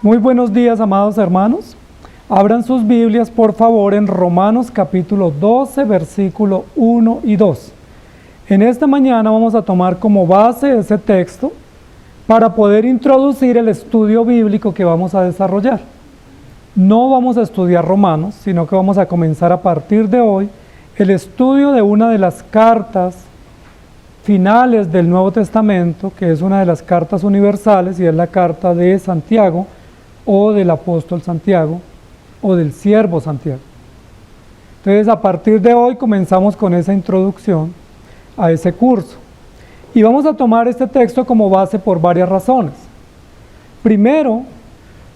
Muy buenos días, amados hermanos. Abran sus Biblias, por favor, en Romanos capítulo 12, versículo 1 y 2. En esta mañana vamos a tomar como base ese texto para poder introducir el estudio bíblico que vamos a desarrollar. No vamos a estudiar Romanos, sino que vamos a comenzar a partir de hoy el estudio de una de las cartas finales del Nuevo Testamento, que es una de las cartas universales, y es la carta de Santiago, o del apóstol Santiago, o del siervo Santiago. Entonces, a partir de hoy comenzamos con esa introducción a ese curso. Y vamos a tomar este texto como base por varias razones. Primero,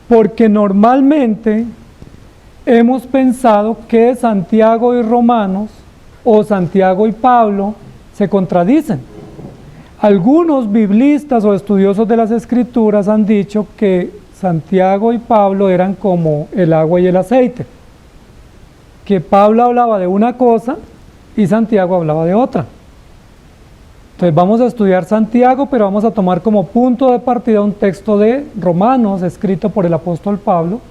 porque normalmente hemos pensado que Santiago y Romanos, o Santiago y Pablo, se contradicen. Algunos biblistas o estudiosos de las Escrituras han dicho que Santiago y Pablo eran como el agua y el aceite, que Pablo hablaba de una cosa y Santiago hablaba de otra. Entonces vamos a estudiar Santiago, pero vamos a tomar como punto de partida un texto de Romanos escrito por el apóstol Pablo,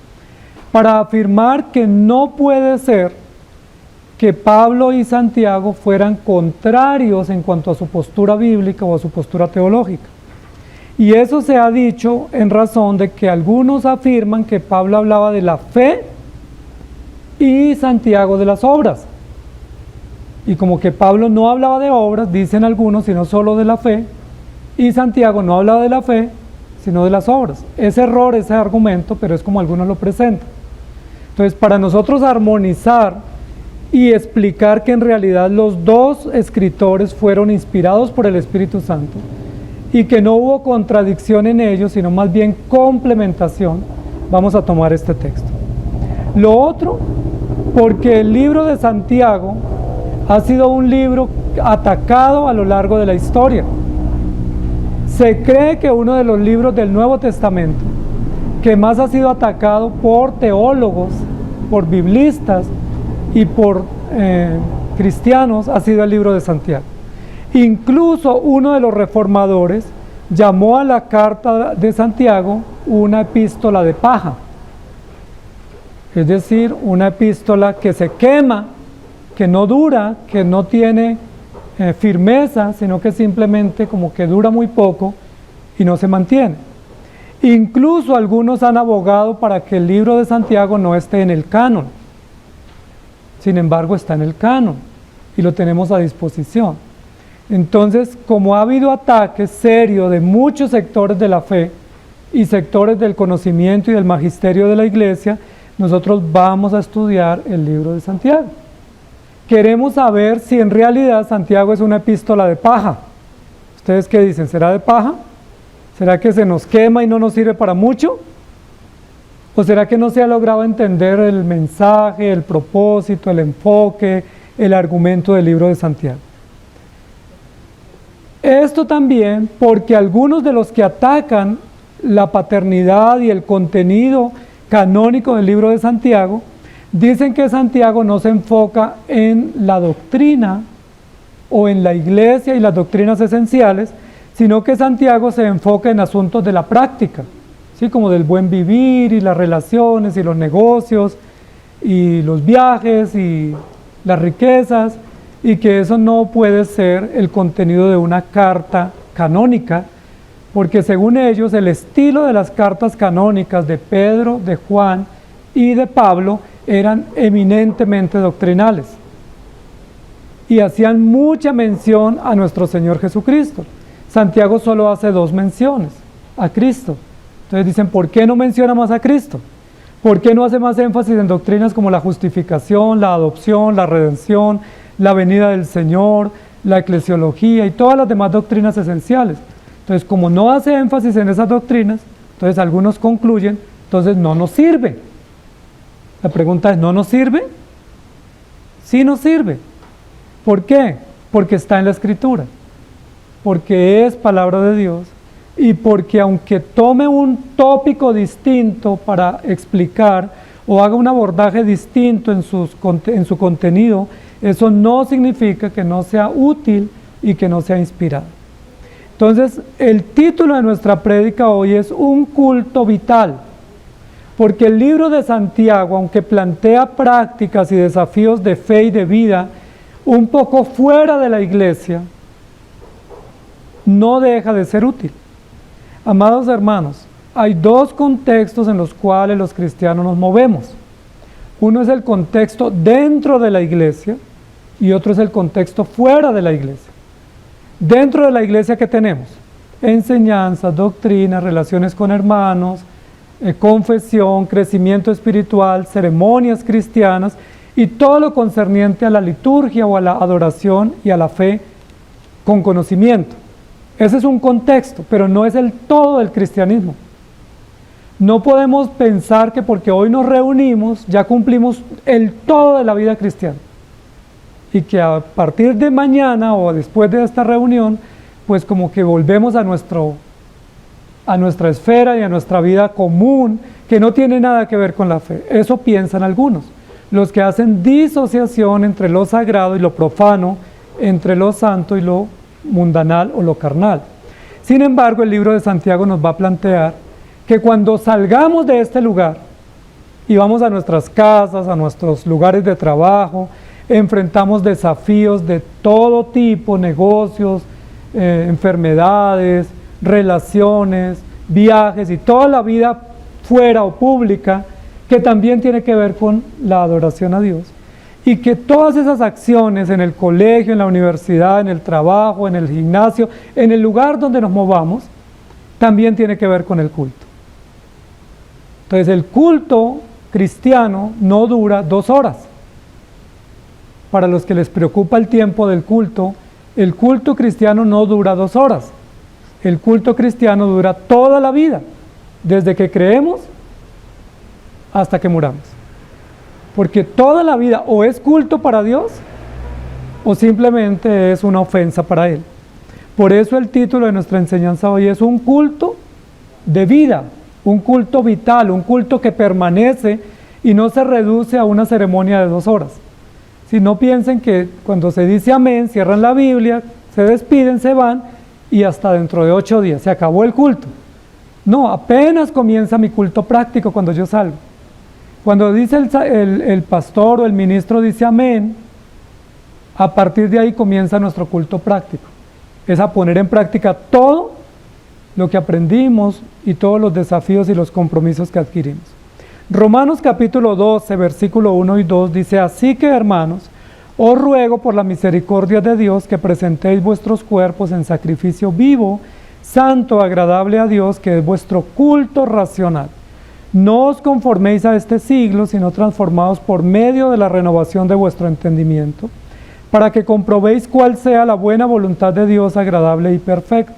para afirmar que no puede ser que Pablo y Santiago fueran contrarios en cuanto a su postura bíblica o a su postura teológica. Y eso se ha dicho en razón de que algunos afirman que Pablo hablaba de la fe y Santiago de las obras. Y como que Pablo no hablaba de obras, dicen algunos, sino solo de la fe, y Santiago no hablaba de la fe, sino de las obras. Es error ese argumento, pero es como algunos lo presentan. Entonces, para nosotros armonizar y explicar que en realidad los dos escritores fueron inspirados por el Espíritu Santo, y que no hubo contradicción en ellos, sino más bien complementación, vamos a tomar este texto. Lo otro, porque el libro de Santiago ha sido un libro atacado a lo largo de la historia. Se cree que uno de los libros del Nuevo Testamento que más ha sido atacado por teólogos, por biblistas y por cristianos ha sido el libro de Santiago. Incluso uno de los reformadores llamó a la carta de Santiago una epístola de paja, es decir, una epístola que se quema, que no dura, que no tiene firmeza, sino que simplemente como que dura muy poco y no se mantiene. Incluso algunos han abogado para que el libro de Santiago no esté en el canon. Sin embargo, está en el canon y lo tenemos a disposición. Entonces, como ha habido ataques serios de muchos sectores de la fe y sectores del conocimiento y del magisterio de la iglesia, nosotros vamos a estudiar el libro de Santiago. Queremos saber si en realidad Santiago es una epístola de paja. ¿Ustedes qué dicen? ¿Será de paja? ¿Será que se nos quema y no nos sirve para mucho? ¿O será que no se ha logrado entender el mensaje, el propósito, el enfoque, el argumento del libro de Santiago? Esto también porque algunos de los que atacan la paternidad y el contenido canónico del libro de Santiago dicen que Santiago no se enfoca en la doctrina o en la iglesia y las doctrinas esenciales, sino que Santiago se enfoca en asuntos de la práctica, ¿sí? Como del buen vivir y las relaciones y los negocios y los viajes y las riquezas, y que eso no puede ser el contenido de una carta canónica, porque según ellos el estilo de las cartas canónicas de Pedro, de Juan y de Pablo eran eminentemente doctrinales y hacían mucha mención a nuestro Señor Jesucristo. Santiago solo hace 2 menciones a Cristo. Entonces dicen, ¿por qué no menciona más a Cristo? ¿Por qué no hace más énfasis en doctrinas como la justificación, la adopción, la redención, la venida del Señor, la eclesiología y todas las demás doctrinas esenciales? Entonces, como no hace énfasis en esas doctrinas, entonces algunos concluyen, entonces no nos sirve. La pregunta es, ¿no nos sirve? Sí nos sirve. ¿Por qué? Porque está en la Escritura, porque es palabra de Dios, y porque aunque tome un tópico distinto para explicar o haga un abordaje distinto en su contenido, eso no significa que no sea útil y que no sea inspirado. Entonces, el título de nuestra prédica hoy es Un culto vital. Porque el libro de Santiago, aunque plantea prácticas y desafíos de fe y de vida un poco fuera de la iglesia, no deja de ser útil. Amados hermanos, hay dos contextos en los cuales los cristianos nos movemos. Uno es el contexto dentro de la iglesia y otro es el contexto fuera de la iglesia. Dentro de la iglesia, ¿qué tenemos? Enseñanza, doctrina, relaciones con hermanos, confesión, crecimiento espiritual, ceremonias cristianas y todo lo concerniente a la liturgia o a la adoración y a la fe con conocimiento. Ese es un contexto, pero no es el todo del cristianismo. No podemos pensar que porque hoy nos reunimos ya cumplimos el todo de la vida cristiana y que a partir de mañana o después de esta reunión pues como que volvemos a nuestra esfera y a nuestra vida común que no tiene nada que ver con la fe. Eso piensan algunos, los que hacen disociación entre lo sagrado y lo profano, entre lo santo y lo mundanal o lo carnal. Sin embargo, el libro de Santiago nos va a plantear que cuando salgamos de este lugar y vamos a nuestras casas, a nuestros lugares de trabajo, enfrentamos desafíos de todo tipo, negocios, enfermedades, relaciones, viajes y toda la vida fuera o pública que también tiene que ver con la adoración a Dios. Y que todas esas acciones en el colegio, en la universidad, en el trabajo, en el gimnasio, en el lugar donde nos movamos, también tiene que ver con el culto. Entonces el culto cristiano no dura 2 horas. Para los que les preocupa el tiempo del culto, el culto cristiano no dura 2 horas. El culto cristiano dura toda la vida, desde que creemos hasta que muramos. Porque toda la vida o es culto para Dios o simplemente es una ofensa para Él. Por eso el título de nuestra enseñanza hoy es un culto de vida, un culto vital, un culto que permanece y no se reduce a una ceremonia de 2 horas. Si no piensen que cuando se dice amén, cierran la Biblia, se despiden, se van y hasta dentro de 8 días se acabó el culto. No, apenas comienza mi culto práctico cuando yo salgo. Cuando dice el pastor o el ministro dice amén, a partir de ahí comienza nuestro culto práctico. Es a poner en práctica todo lo que aprendimos y todos los desafíos y los compromisos que adquirimos. Romanos capítulo 12, versículo 1 y 2 dice: así que, hermanos, os ruego por la misericordia de Dios que presentéis vuestros cuerpos en sacrificio vivo, santo, agradable a Dios, que es vuestro culto racional. No os conforméis a este siglo, sino transformaos por medio de la renovación de vuestro entendimiento, para que comprobéis cuál sea la buena voluntad de Dios, agradable y perfecta.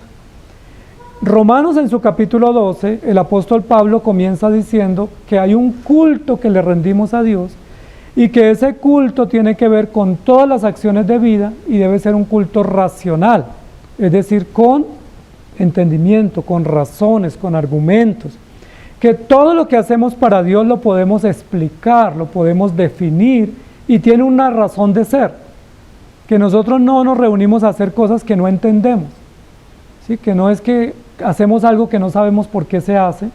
Romanos en su capítulo 12, el apóstol Pablo comienza diciendo que hay un culto que le rendimos a Dios y que ese culto tiene que ver con todas las acciones de vida y debe ser un culto racional, es decir, con entendimiento, con razones, con argumentos. Que todo lo que hacemos para Dios lo podemos explicar, lo podemos definir y tiene una razón de ser. Que nosotros no nos reunimos a hacer cosas que no entendemos. ¿Sí? Que no es que hacemos algo que no sabemos por qué se hace,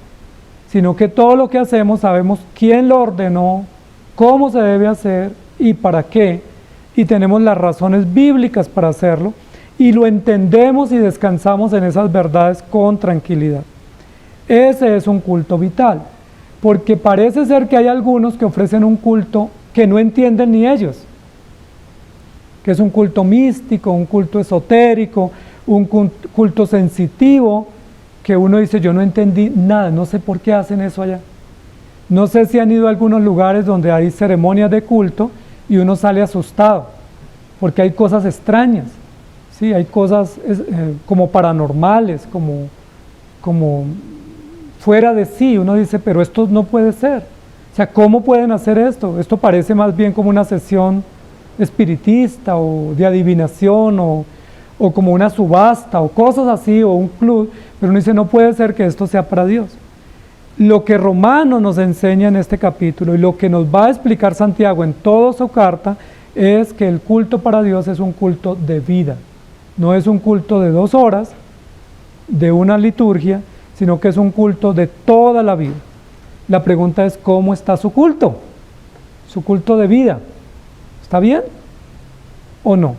sino que todo lo que hacemos sabemos quién lo ordenó, cómo se debe hacer y para qué. Y tenemos las razones bíblicas para hacerlo y lo entendemos y descansamos en esas verdades con tranquilidad. Ese es un culto vital, porque parece ser que hay algunos que ofrecen un culto que no entienden ni ellos, que es un culto místico, un culto esotérico, un culto sensitivo, que uno dice, yo no entendí nada, no sé por qué hacen eso allá. No sé si han ido a algunos lugares donde hay ceremonias de culto y uno sale asustado, porque hay cosas extrañas, ¿sí? Hay cosas como paranormales, como fuera de sí. Uno dice, pero esto no puede ser. O sea, ¿cómo pueden hacer esto? Esto parece más bien como una sesión espiritista o de adivinación o como una subasta o cosas así, o un club, pero uno dice, no puede ser que esto sea para Dios. Lo que Romanos nos enseña en este capítulo y lo que nos va a explicar Santiago en toda su carta es que el culto para Dios es un culto de vida, no es un culto de 2 horas, de una liturgia, sino que es un culto de toda la vida. La pregunta es, ¿cómo está su culto? Su culto de vida. ¿Está bien o no?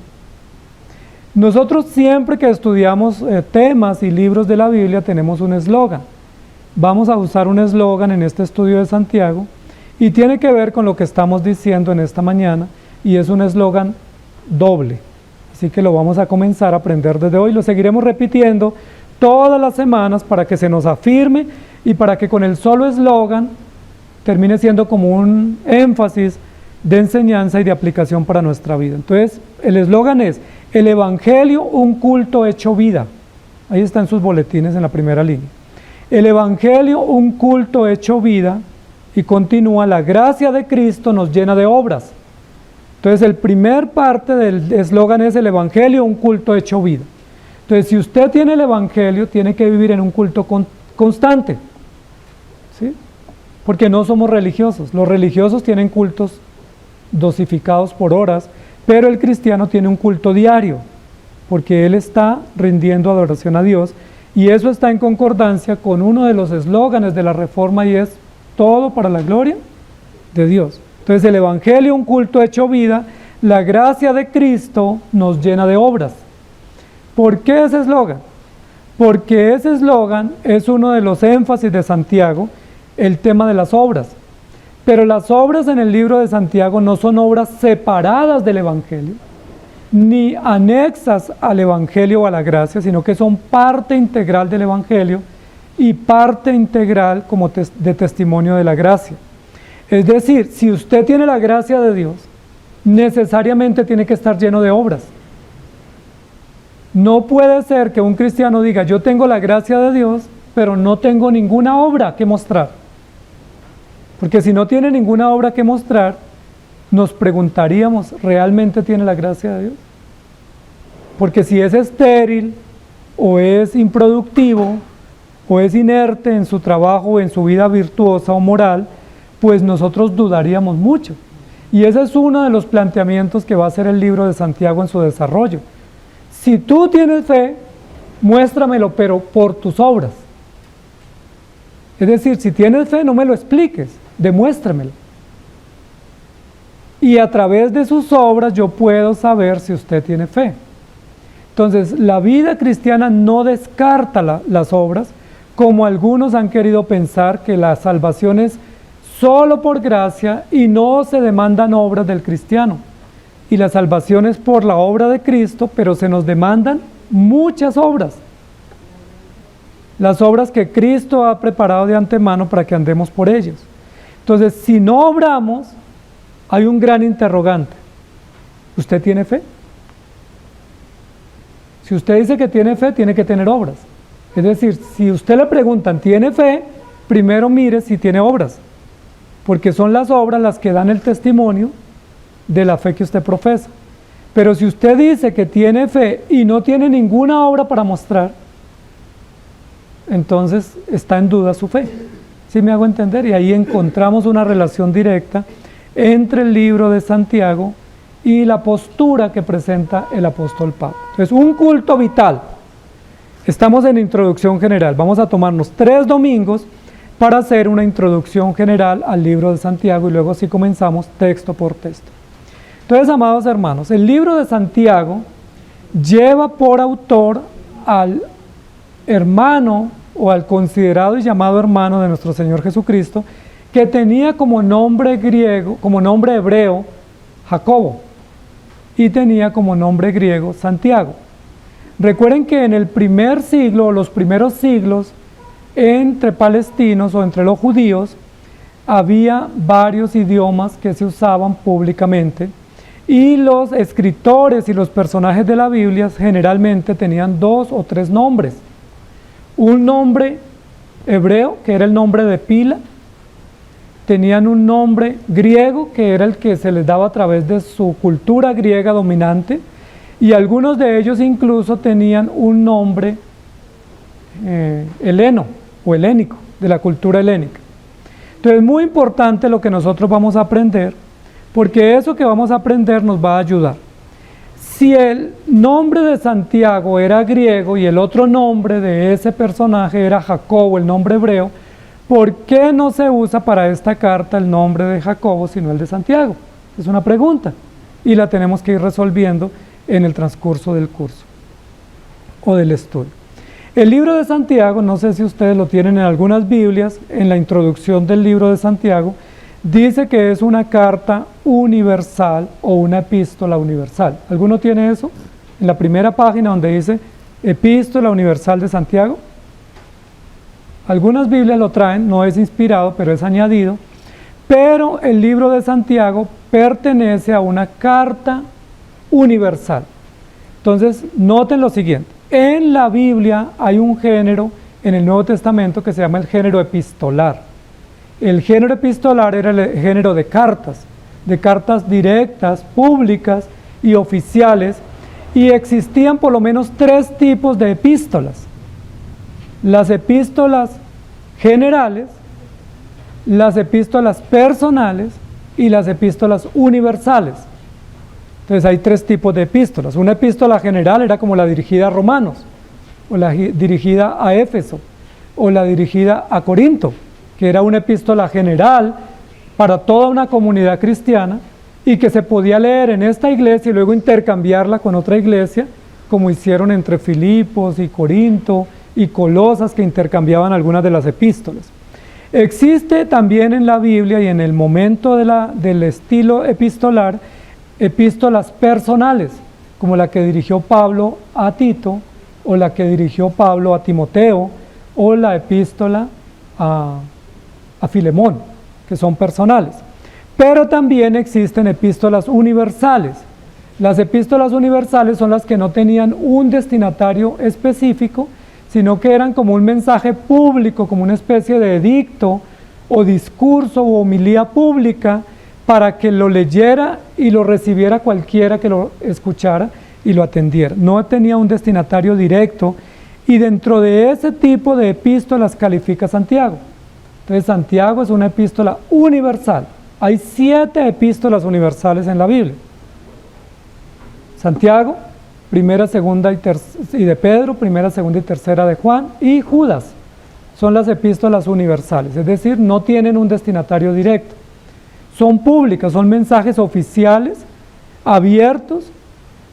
Nosotros siempre que estudiamos temas y libros de la Biblia tenemos un eslogan. Vamos a usar un eslogan en este estudio de Santiago y tiene que ver con lo que estamos diciendo en esta mañana y es un eslogan doble. Así que lo vamos a comenzar a aprender desde hoy. Lo seguiremos repitiendo todas las semanas para que se nos afirme y para que con el solo eslogan termine siendo como un énfasis de enseñanza y de aplicación para nuestra vida. Entonces, el eslogan es: el Evangelio, un culto hecho vida. Ahí está en sus boletines en la primera línea. El Evangelio, un culto hecho vida, y continúa: la gracia de Cristo nos llena de obras. Entonces, el primer parte del eslogan es: el Evangelio, un culto hecho vida. Entonces, si usted tiene el Evangelio, tiene que vivir en un culto constante, ¿sí? Porque no somos religiosos. Los religiosos tienen cultos dosificados por horas, pero el cristiano tiene un culto diario, porque él está rindiendo adoración a Dios, y eso está en concordancia con uno de los eslóganes de la Reforma, y es: todo para la gloria de Dios. Entonces, el Evangelio, un culto hecho vida, la gracia de Cristo nos llena de obras. ¿Por qué ese eslogan? Porque ese eslogan es uno de los énfasis de Santiago, el tema de las obras. Pero las obras en el libro de Santiago no son obras separadas del Evangelio, ni anexas al Evangelio o a la gracia, sino que son parte integral del Evangelio y parte integral como de testimonio de la gracia. Es decir, si usted tiene la gracia de Dios, necesariamente tiene que estar lleno de obras. No puede ser que un cristiano diga: yo tengo la gracia de Dios, pero no tengo ninguna obra que mostrar. Porque si no tiene ninguna obra que mostrar, nos preguntaríamos: ¿realmente tiene la gracia de Dios? Porque si es estéril, o es improductivo, o es inerte en su trabajo, o en su vida virtuosa o moral, pues nosotros dudaríamos mucho. Y ese es uno de los planteamientos que va a hacer el libro de Santiago en su desarrollo. Si tú tienes fe, muéstramelo, pero por tus obras. Es decir, si tienes fe, no me lo expliques, demuéstramelo. Y a través de sus obras yo puedo saber si usted tiene fe. Entonces, la vida cristiana no descarta las obras, como algunos han querido pensar que la salvación es solo por gracia y no se demandan obras del cristiano. Y la salvación es por la obra de Cristo, pero se nos demandan muchas obras. Las obras que Cristo ha preparado de antemano para que andemos por ellos. Entonces, si no obramos, hay un gran interrogante. ¿Usted tiene fe? Si usted dice que tiene fe, tiene que tener obras. Es decir, si usted le preguntan, ¿tiene fe? Primero mire si tiene obras, porque son las obras las que dan el testimonio de la fe que usted profesa. Pero si usted dice que tiene fe y no tiene ninguna obra para mostrar, entonces está en duda su fe. ¿Sí me hago entender? Y ahí encontramos una relación directa entre el libro de Santiago y la postura que presenta el apóstol Pablo. Entonces, un culto vital. Estamos en introducción general. Vamos a tomarnos 3 domingos para hacer una introducción general al libro de Santiago y luego sí comenzamos texto por texto. Entonces, amados hermanos, el libro de Santiago lleva por autor al hermano o al considerado y llamado hermano de nuestro Señor Jesucristo, que tenía como nombre griego, como nombre hebreo, Jacobo, y tenía como nombre griego Santiago. Recuerden que en el primer siglo, o los primeros siglos, entre palestinos o entre los judíos, había varios idiomas que se usaban públicamente, y los escritores y los personajes de la Biblia generalmente tenían 2 o 3 nombres. Un nombre hebreo, que era el nombre de pila, tenían un nombre griego, que era el que se les daba a través de su cultura griega dominante, y algunos de ellos incluso tenían un nombre heleno o helénico, de la cultura helénica. Entonces, es muy importante lo que nosotros vamos a aprender, porque eso que vamos a aprender nos va a ayudar. Si el nombre de Santiago era griego y el otro nombre de ese personaje era Jacobo, el nombre hebreo, ¿por qué no se usa para esta carta el nombre de Jacobo sino el de Santiago? Es una pregunta y la tenemos que ir resolviendo en el transcurso del curso o del estudio. El libro de Santiago, no sé si ustedes lo tienen en algunas Biblias, en la introducción del libro de Santiago, dice que es una carta universal o una epístola universal. ¿Alguno tiene eso? En la primera página donde dice Epístola Universal de Santiago. Algunas Biblias lo traen, no es inspirado, pero es añadido. Pero el libro de Santiago pertenece a una carta universal. Entonces, noten lo siguiente. En la Biblia hay un género en el Nuevo Testamento que se llama el género epistolar. El género epistolar era el género de cartas directas, públicas y oficiales, y existían por lo menos 3 tipos de epístolas. Las epístolas generales, las epístolas personales y las epístolas universales. Entonces hay 3 tipos de epístolas. Una epístola general era como la dirigida a Romanos, o la dirigida a Éfeso, o la dirigida a Corinto, que era una epístola general para toda una comunidad cristiana y que se podía leer en esta iglesia y luego intercambiarla con otra iglesia, como hicieron entre Filipos y Corinto y Colosas, que intercambiaban algunas de las epístolas. Existe también en la Biblia y en el momento del estilo epistolar, epístolas personales, como la que dirigió Pablo a Tito, o la que dirigió Pablo a Timoteo, o la epístola a Filemón, que son personales. Pero también existen epístolas universales. Las epístolas universales son las que no tenían un destinatario específico, sino que eran como un mensaje público, como una especie de edicto o discurso o homilía pública para que lo leyera y lo recibiera cualquiera que lo escuchara y lo atendiera. No tenía un destinatario directo, y dentro de ese tipo de epístolas califica Santiago. Entonces Santiago es una epístola universal. Hay 7 epístolas universales en la Biblia. Santiago, primera, segunda y de Pedro, primera, segunda y tercera de Juan, y Judas son las epístolas universales, es decir, no tienen un destinatario directo. Son públicas, son mensajes oficiales, abiertos,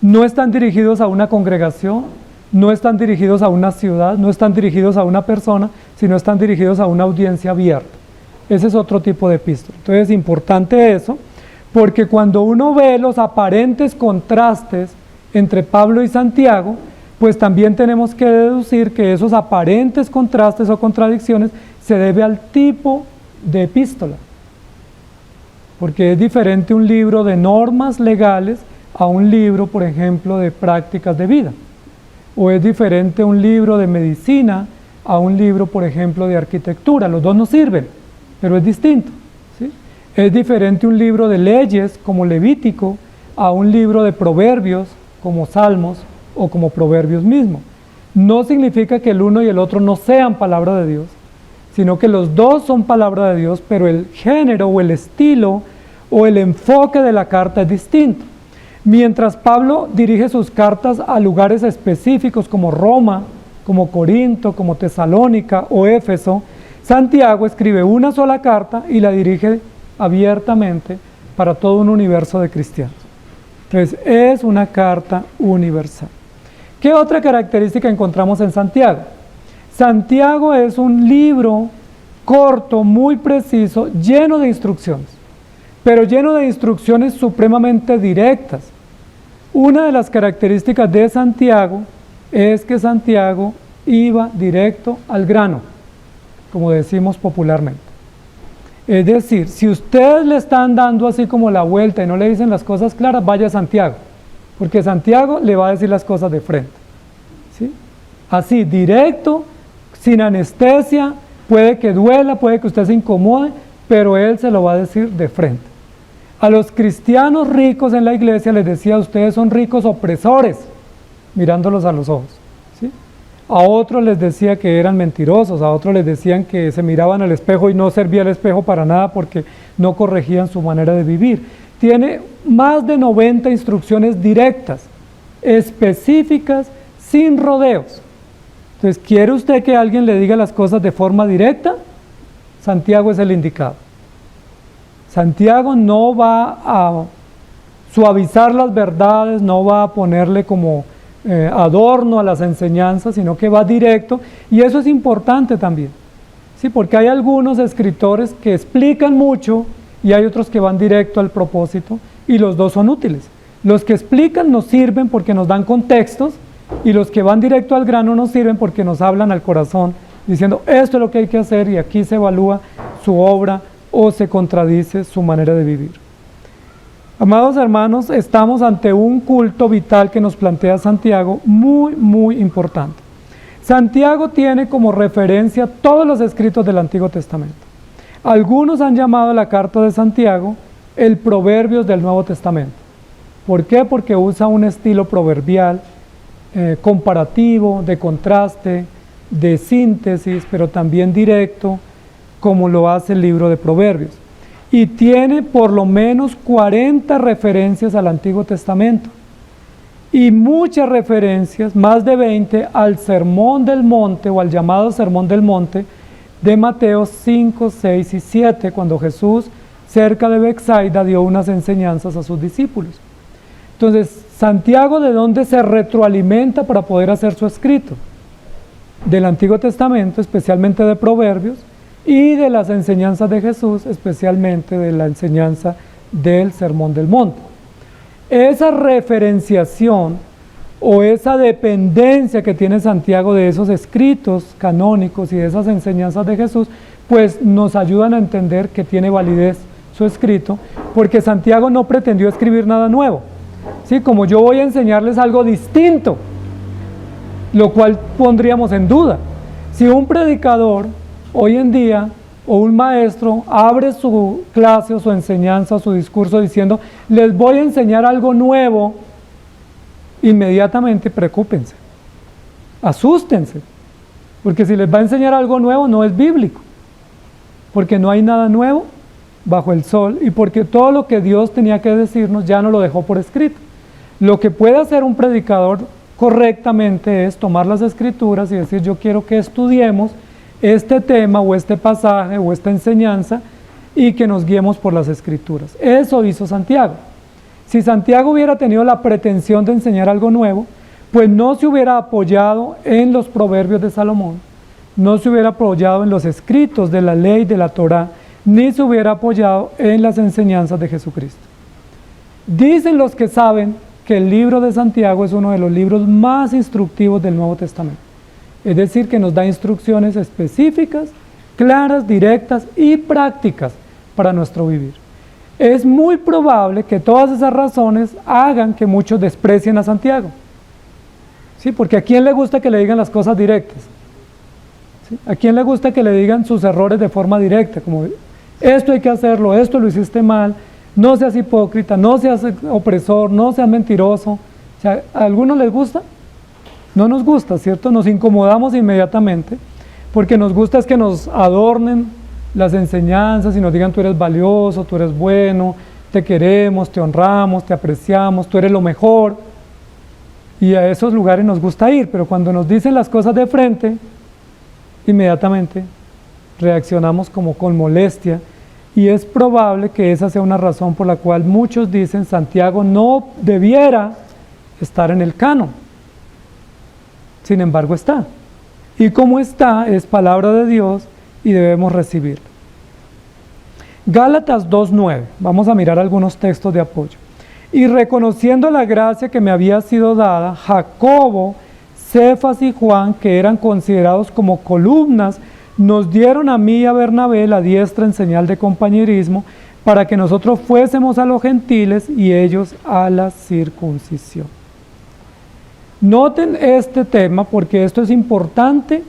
no están dirigidos a una congregación, no están dirigidos a una ciudad, no están dirigidos a una persona, sino están dirigidos a una audiencia abierta. Ese es otro tipo de epístola. Entonces es importante eso, porque cuando uno ve los aparentes contrastes entre Pablo y Santiago, pues también tenemos que deducir que esos aparentes contrastes o contradicciones se debe al tipo de epístola. Porque es diferente un libro de normas legales a un libro, por ejemplo, de prácticas de vida. O es diferente un libro de medicina a un libro, por ejemplo, de arquitectura. Los dos nos sirven, pero es distinto, ¿sí? Es diferente un libro de leyes, como Levítico, a un libro de proverbios, como Salmos o como Proverbios mismo. No significa que el uno y el otro no sean palabra de Dios, sino que los dos son palabra de Dios, pero el género o el estilo o el enfoque de la carta es distinto. Mientras Pablo dirige sus cartas a lugares específicos como Roma, como Corinto, como Tesalónica o Éfeso, Santiago escribe una sola carta y la dirige abiertamente para todo un universo de cristianos. Entonces, es una carta universal. ¿Qué otra característica encontramos en Santiago? Santiago es un libro corto, muy preciso, lleno de instrucciones, pero lleno de instrucciones supremamente directas. Una de las características de Santiago es que Santiago iba directo al grano, como decimos popularmente. Es decir, si ustedes le están dando así como la vuelta y no le dicen las cosas claras, vaya a Santiago, porque Santiago le va a decir las cosas de frente, ¿sí? Así, directo, sin anestesia, puede que duela, puede que usted se incomode, pero él se lo va a decir de frente. A los cristianos ricos en la iglesia les decía, ustedes son ricos opresores, mirándolos a los ojos, ¿sí? A otros les decía que eran mentirosos, a otros les decían que se miraban al espejo y no servía el espejo para nada porque no corregían su manera de vivir. Tiene más de 90 instrucciones directas, específicas, sin rodeos. Entonces, ¿quiere usted que alguien le diga las cosas de forma directa? Santiago es el indicado. Santiago no va a suavizar las verdades, no va a ponerle como adorno a las enseñanzas, sino que va directo, y eso es importante también, ¿sí? Porque hay algunos escritores que explican mucho y hay otros que van directo al propósito, y los dos son útiles. Los que explican nos sirven porque nos dan contextos, y los que van directo al grano nos sirven porque nos hablan al corazón, diciendo esto es lo que hay que hacer, y aquí se evalúa su obra o se contradice su manera de vivir. Amados hermanos, estamos ante un culto vital que nos plantea Santiago, muy importante. Santiago tiene como referencia todos los escritos del Antiguo Testamento. Algunos han llamado la carta de Santiago el Proverbios del Nuevo Testamento. ¿Por qué? Porque usa un estilo proverbial, comparativo, de contraste, de síntesis, pero también directo, como lo hace el libro de Proverbios. Y tiene por lo menos 40 referencias al Antiguo Testamento y muchas referencias, más de 20, al Sermón del Monte o al llamado Sermón del Monte de Mateo 5, 6 y 7, cuando Jesús cerca de Betsaida dio unas enseñanzas a sus discípulos. Entonces, Santiago, ¿de dónde se retroalimenta para poder hacer su escrito? Del Antiguo Testamento, especialmente de Proverbios, y de las enseñanzas de Jesús, especialmente de la enseñanza del Sermón del Monte. Esa referenciación o esa dependencia que tiene Santiago de esos escritos canónicos y de esas enseñanzas de Jesús, pues nos ayudan a entender que tiene validez su escrito, porque Santiago no pretendió escribir nada nuevo. ¿Sí? Como yo voy a enseñarles algo distinto, lo cual pondríamos en duda. Si un predicador hoy en día, o un maestro, abre su clase o su enseñanza o su discurso diciendo, les voy a enseñar algo nuevo, inmediatamente preocúpense, asústense, porque si les va a enseñar algo nuevo no es bíblico, porque no hay nada nuevo bajo el sol, y porque todo lo que Dios tenía que decirnos ya no lo dejó por escrito. Lo que puede hacer un predicador correctamente es tomar las escrituras y decir, yo quiero que estudiemos este tema o este pasaje o esta enseñanza y que nos guiemos por las escrituras. Eso hizo Santiago. Si Santiago hubiera tenido la pretensión de enseñar algo nuevo, pues no se hubiera apoyado en los proverbios de Salomón, no se hubiera apoyado en los escritos de la ley de la Torá, ni se hubiera apoyado en las enseñanzas de Jesucristo. Dicen los que saben que el libro de Santiago es uno de los libros más instructivos del Nuevo Testamento. Es decir, que nos da instrucciones específicas, claras, directas y prácticas para nuestro vivir. Es muy probable que todas esas razones hagan que muchos desprecien a Santiago. ¿Sí? Porque ¿a quién le gusta que le digan las cosas directas? ¿Sí? ¿A quién le gusta que le digan sus errores de forma directa? Como, esto hay que hacerlo, esto lo hiciste mal, no seas hipócrita, no seas opresor, no seas mentiroso. O sea, ¿a algunos les gusta? No nos gusta, ¿cierto? Nos incomodamos inmediatamente, porque nos gusta es que nos adornen las enseñanzas y nos digan tú eres valioso, tú eres bueno, te queremos, te honramos, te apreciamos, tú eres lo mejor. Y a esos lugares nos gusta ir, pero cuando nos dicen las cosas de frente, inmediatamente reaccionamos como con molestia, y es probable que esa sea una razón por la cual muchos dicen Santiago no debiera estar en el canon. Sin embargo está, y como está, es palabra de Dios y debemos recibirla. Gálatas 2:9, vamos a mirar algunos textos de apoyo. Y reconociendo la gracia que me había sido dada, Jacobo, Cefas y Juan, que eran considerados como columnas, nos dieron a mí y a Bernabé la diestra en señal de compañerismo, para que nosotros fuésemos a los gentiles y ellos a la circuncisión. Noten este tema porque esto es importante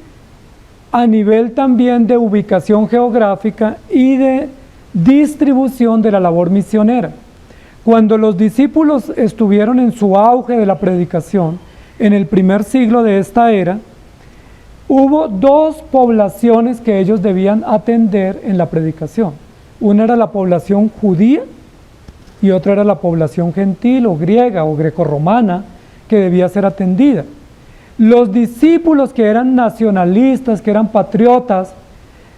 a nivel también de ubicación geográfica y de distribución de la labor misionera. Cuando los discípulos estuvieron en su auge de la predicación, en el primer siglo de esta era, hubo dos poblaciones que ellos debían atender en la predicación. Una era la población judía y otra era la población gentil o griega o grecorromana, que debía ser atendida. Los discípulos que eran nacionalistas, que eran patriotas,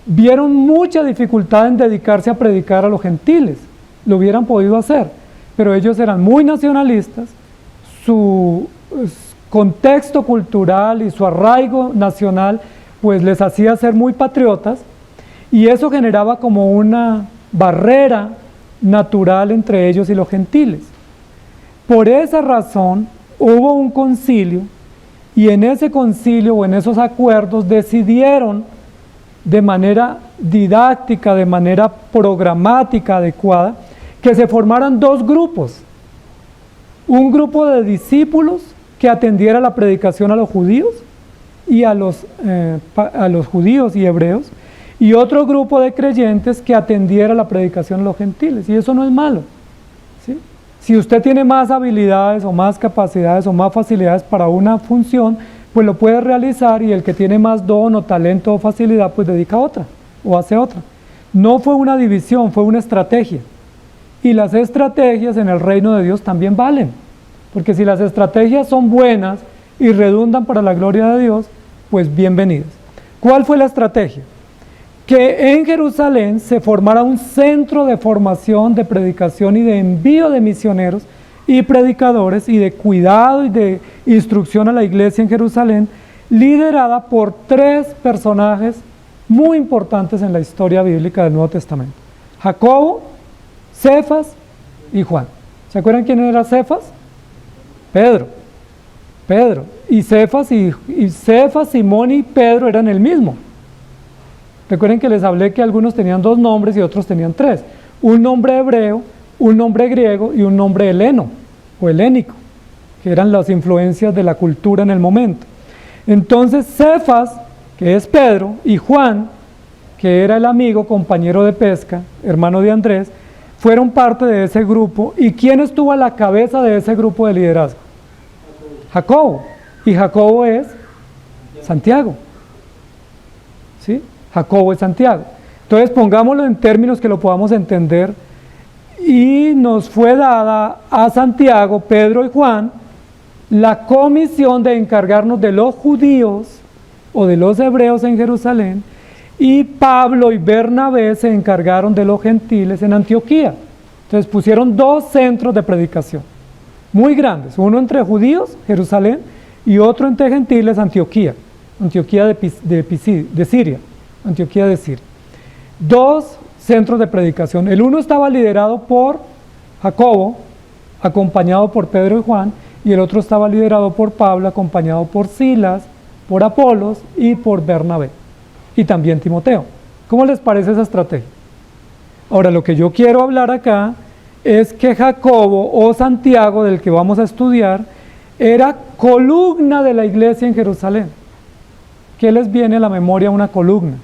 vieron mucha dificultad en dedicarse a predicar a los gentiles. Lo hubieran podido hacer, pero ellos eran muy nacionalistas, su contexto cultural y su arraigo nacional pues les hacía ser muy patriotas, y eso generaba como una barrera natural entre ellos y los gentiles. Por esa razón hubo un concilio, y en ese concilio o en esos acuerdos decidieron de manera didáctica, de manera programática adecuada, que se formaran dos grupos. Un grupo de discípulos que atendiera la predicación a los judíos y a los judíos y hebreos, y otro grupo de creyentes que atendiera la predicación a los gentiles. Y eso no es malo, ¿sí? Si usted tiene más habilidades o más capacidades o más facilidades para una función, pues lo puede realizar, y el que tiene más don o talento o facilidad, pues dedica otra o hace otra. No fue una división, fue una estrategia. Y las estrategias en el reino de Dios también valen, porque si las estrategias son buenas y redundan para la gloria de Dios, pues bienvenidas. ¿Cuál fue la estrategia? Que en Jerusalén se formara un centro de formación, de predicación y de envío de misioneros y predicadores, y de cuidado y de instrucción a la iglesia en Jerusalén, liderada por tres personajes muy importantes en la historia bíblica del Nuevo Testamento: Jacobo, Cefas y Juan. ¿Se acuerdan quién era Cefas? Pedro. Y Cefas, Simón y Pedro eran el mismo. Recuerden que les hablé que algunos tenían dos nombres y otros tenían tres: un nombre hebreo, un nombre griego y un nombre heleno o helénico, que eran las influencias de la cultura en el momento. Entonces Cefas, que es Pedro, y Juan, que era el amigo, compañero de pesca, hermano de Andrés, fueron parte de ese grupo. ¿Y quién estuvo a la cabeza de ese grupo de liderazgo? Jacobo. Y Jacobo es Santiago. ¿Sí? Jacobo es Santiago. Entonces pongámoslo en términos que lo podamos entender. Y nos fue dada a Santiago, Pedro y Juan la comisión de encargarnos de los judíos o de los hebreos en Jerusalén, y Pablo y Bernabé se encargaron de los gentiles en Antioquía. Entonces pusieron dos centros de predicación muy grandes, uno entre judíos, Jerusalén, y otro entre gentiles, Antioquía de Siria. Antioquía de Siria. Dos centros de predicación. El uno estaba liderado por Jacobo, acompañado por Pedro y Juan, y el otro estaba liderado por Pablo, acompañado por Silas, por Apolos y por Bernabé, y también Timoteo. ¿Cómo les parece esa estrategia? Ahora, lo que yo quiero hablar acá es que Jacobo o Santiago, del que vamos a estudiar, era columna de la iglesia en Jerusalén. ¿Qué les viene a la memoria una columna?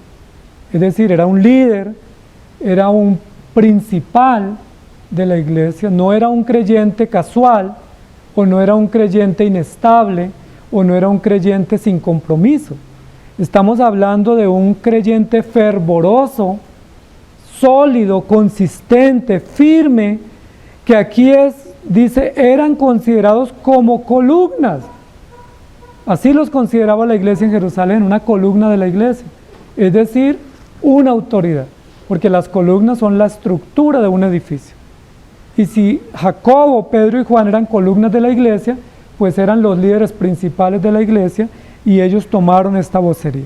Es decir, era un líder, era un principal de la iglesia, no era un creyente casual, o no era un creyente inestable, o no era un creyente sin compromiso. Estamos hablando de un creyente fervoroso, sólido, consistente, firme, que aquí dice, eran considerados como columnas. Así los consideraba la iglesia en Jerusalén, una columna de la iglesia, es decir, una autoridad, porque las columnas son la estructura de un edificio. Y si Jacobo, Pedro y Juan eran columnas de la iglesia, pues eran los líderes principales de la iglesia, y ellos tomaron esta vocería.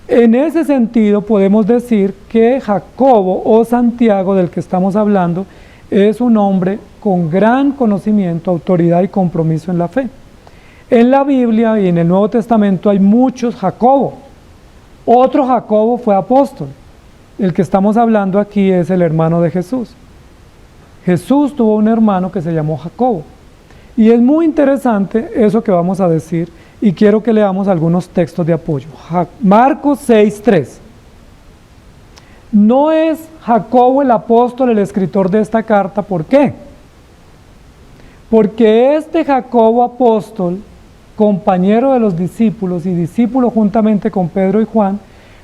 En ese sentido podemos decir que Jacobo o Santiago, del que estamos hablando, es un hombre con gran conocimiento, autoridad y compromiso en la fe. En la Biblia y en el Nuevo Testamento hay muchos Jacobo. Otro Jacobo fue apóstol. El que estamos hablando aquí es el hermano de Jesús. Jesús tuvo un hermano que se llamó Jacobo. Y es muy interesante eso que vamos a decir, y quiero que leamos algunos textos de apoyo. Marcos 6:3. No es Jacobo el apóstol el escritor de esta carta. ¿Por qué? Porque este Jacobo apóstol, compañero de los discípulos y discípulo juntamente con Pedro y Juan,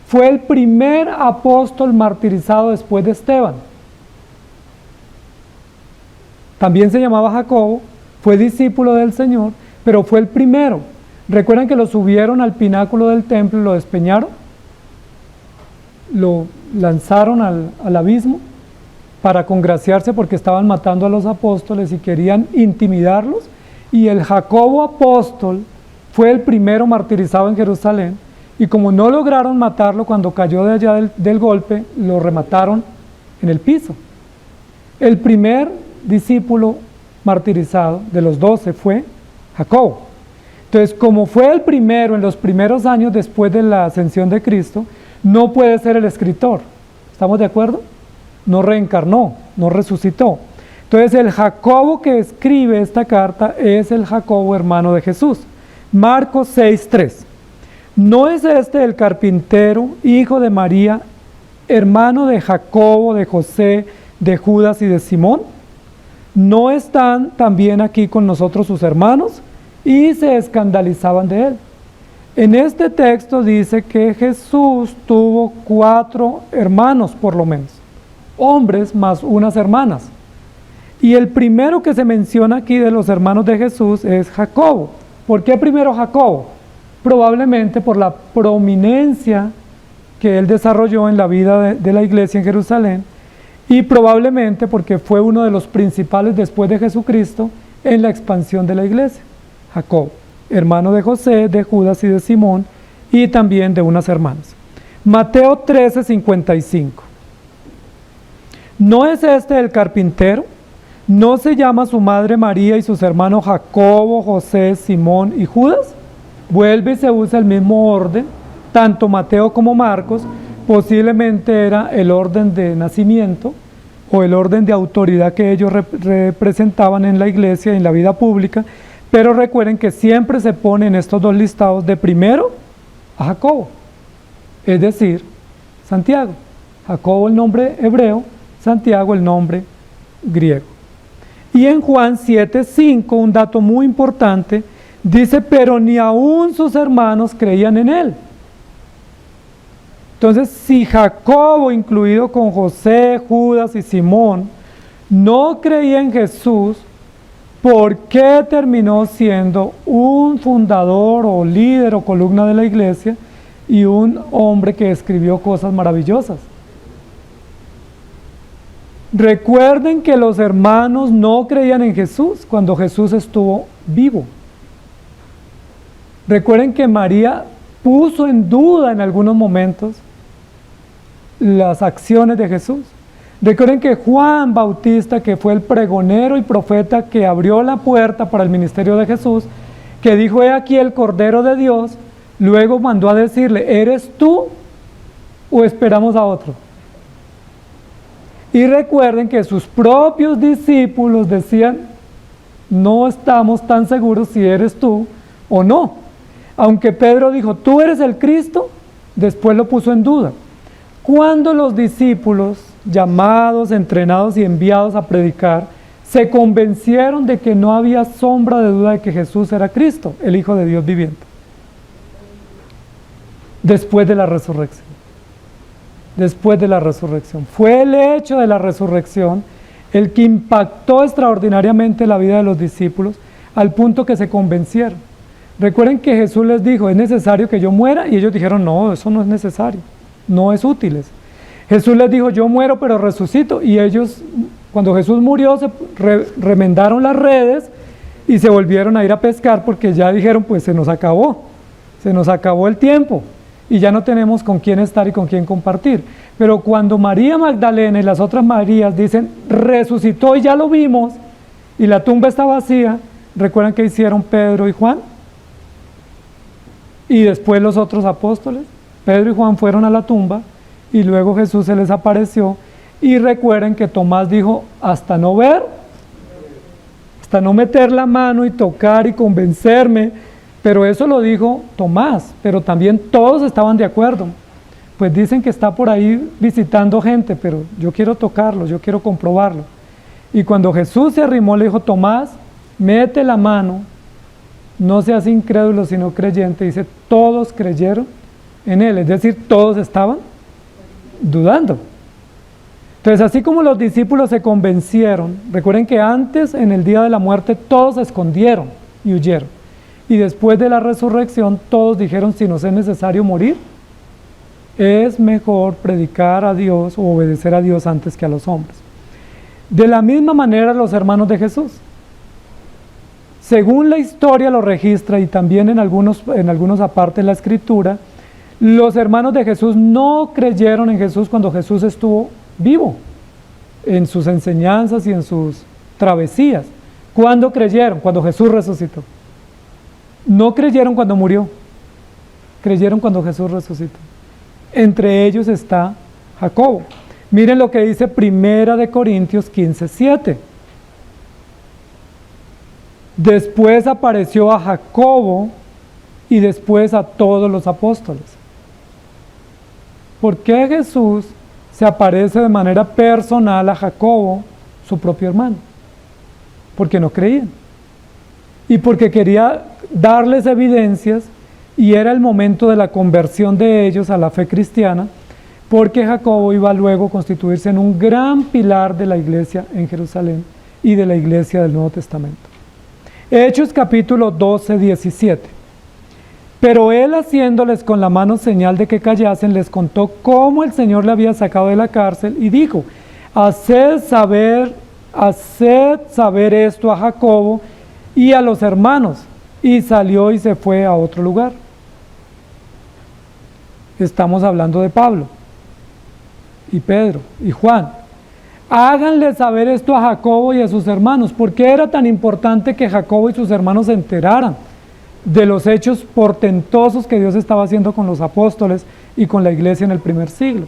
fue el primer apóstol martirizado después de Esteban. También se llamaba Jacobo, fue discípulo del Señor, pero fue el primero. ¿Recuerdan que lo subieron al pináculo del templo y lo despeñaron? lo lanzaron al abismo para congraciarse porque estaban matando a los apóstoles y querían intimidarlos, y el Jacobo apóstol fue el primero martirizado en Jerusalén, y como no lograron matarlo cuando cayó de allá del golpe, lo remataron en el piso. El primer discípulo martirizado de los 12 fue Jacobo. Entonces, como fue el primero en los primeros años después de la ascensión de Cristo, no puede ser el escritor. ¿Estamos de acuerdo? No reencarnó, no resucitó. Entonces, el Jacobo que escribe esta carta es el Jacobo hermano de Jesús. Marcos 6:3. ¿No es este el carpintero, hijo de María, hermano de Jacobo, de José, de Judas y de Simón? ¿No están también aquí con nosotros sus hermanos? Y se escandalizaban de él. En este texto dice que Jesús tuvo 4 hermanos por lo menos, hombres más unas hermanas. Y el primero que se menciona aquí de los hermanos de Jesús es Jacobo. ¿Por qué primero Jacobo? Probablemente por la prominencia que él desarrolló en la vida de la iglesia en Jerusalén, y probablemente porque fue uno de los principales después de Jesucristo en la expansión de la iglesia. Jacob, hermano de José, de Judas y de Simón, y también de unas hermanas. Mateo 13:55. ¿No es este el carpintero? ¿No se llama su madre María y sus hermanos Jacobo, José, Simón y Judas? Vuelve y se usa el mismo orden, tanto Mateo como Marcos. Posiblemente era el orden de nacimiento o el orden de autoridad que ellos representaban en la iglesia y en la vida pública, pero recuerden que siempre se ponen estos dos listados de primero a Jacobo, es decir, Santiago. Jacobo el nombre hebreo, Santiago el nombre griego. Y en Juan 7:5, un dato muy importante, dice, pero ni aún sus hermanos creían en él. Entonces, si Jacobo, incluido con José, Judas y Simón, no creía en Jesús, ¿por qué terminó siendo un fundador o líder o columna de la iglesia y un hombre que escribió cosas maravillosas? Recuerden que los hermanos no creían en Jesús cuando Jesús estuvo vivo. Recuerden que María puso en duda en algunos momentos las acciones de Jesús. Recuerden que Juan Bautista, que fue el pregonero y profeta que abrió la puerta para el ministerio de Jesús, que dijo, he aquí el Cordero de Dios, luego mandó a decirle, ¿eres tú o esperamos a otro? Y recuerden que sus propios discípulos decían, no estamos tan seguros si eres tú o no. Aunque Pedro dijo, tú eres el Cristo, después lo puso en duda. Cuando los discípulos, llamados, entrenados y enviados a predicar, se convencieron de que no había sombra de duda de que Jesús era Cristo, el Hijo de Dios viviente, después de la resurrección. Después de la resurrección. Fue el hecho de la resurrección el que impactó extraordinariamente la vida de los discípulos al punto que se convencieron. Recuerden que Jesús les dijo, es necesario que yo muera, y ellos dijeron, no, eso no es necesario, no es útil. Jesús les dijo, yo muero pero resucito, y ellos, cuando Jesús murió, se remendaron las redes y se volvieron a ir a pescar porque ya dijeron, pues se nos acabó el tiempo y ya no tenemos con quién estar y con quién compartir. Pero cuando María Magdalena y las otras Marías dicen, resucitó y ya lo vimos, y la tumba está vacía, ¿recuerdan qué hicieron Pedro y Juan? Y después los otros apóstoles, Pedro y Juan fueron a la tumba, y luego Jesús se les apareció, y recuerden que Tomás dijo, hasta no ver, hasta no meter la mano y tocar y convencerme, pero eso lo dijo Tomás, pero también todos estaban de acuerdo. Pues dicen que está por ahí visitando gente, pero yo quiero tocarlo, yo quiero comprobarlo. Y cuando Jesús se arrimó, le dijo, Tomás, mete la mano, no seas incrédulo sino creyente. Dice, todos creyeron en él, es decir, todos estaban dudando. Entonces, así como los discípulos se convencieron, recuerden que antes, en el día de la muerte, todos se escondieron y huyeron. Y después de la resurrección, todos dijeron, si nos es necesario morir, es mejor predicar a Dios o obedecer a Dios antes que a los hombres. De la misma manera los hermanos de Jesús. Según la historia lo registra y también en algunos apartes de la Escritura, los hermanos de Jesús no creyeron en Jesús cuando Jesús estuvo vivo, en sus enseñanzas y en sus travesías. ¿Cuándo creyeron? Cuando Jesús resucitó. No creyeron cuando murió, creyeron cuando Jesús resucitó. Entre ellos está Jacobo. Miren lo que dice 1 Corintios 15:7. Después apareció a Jacobo y después a todos los apóstoles. ¿Por qué Jesús se aparece de manera personal a Jacobo, su propio hermano? Porque no creían. Y porque quería darles evidencias y era el momento de la conversión de ellos a la fe cristiana, porque Jacobo iba luego a constituirse en un gran pilar de la iglesia en Jerusalén y de la iglesia del Nuevo Testamento. Hechos capítulo 12, 17. Pero él, haciéndoles con la mano señal de que callasen, les contó cómo el Señor le había sacado de la cárcel y dijo: haced saber esto a Jacobo y a los hermanos. Y salió y se fue a otro lugar. Estamos hablando de Pablo y Pedro y Juan. Háganle saber esto a Jacobo y a sus hermanos. ¿Por qué era tan importante que Jacobo y sus hermanos se enteraran de los hechos portentosos que Dios estaba haciendo con los apóstoles y con la iglesia en el primer siglo?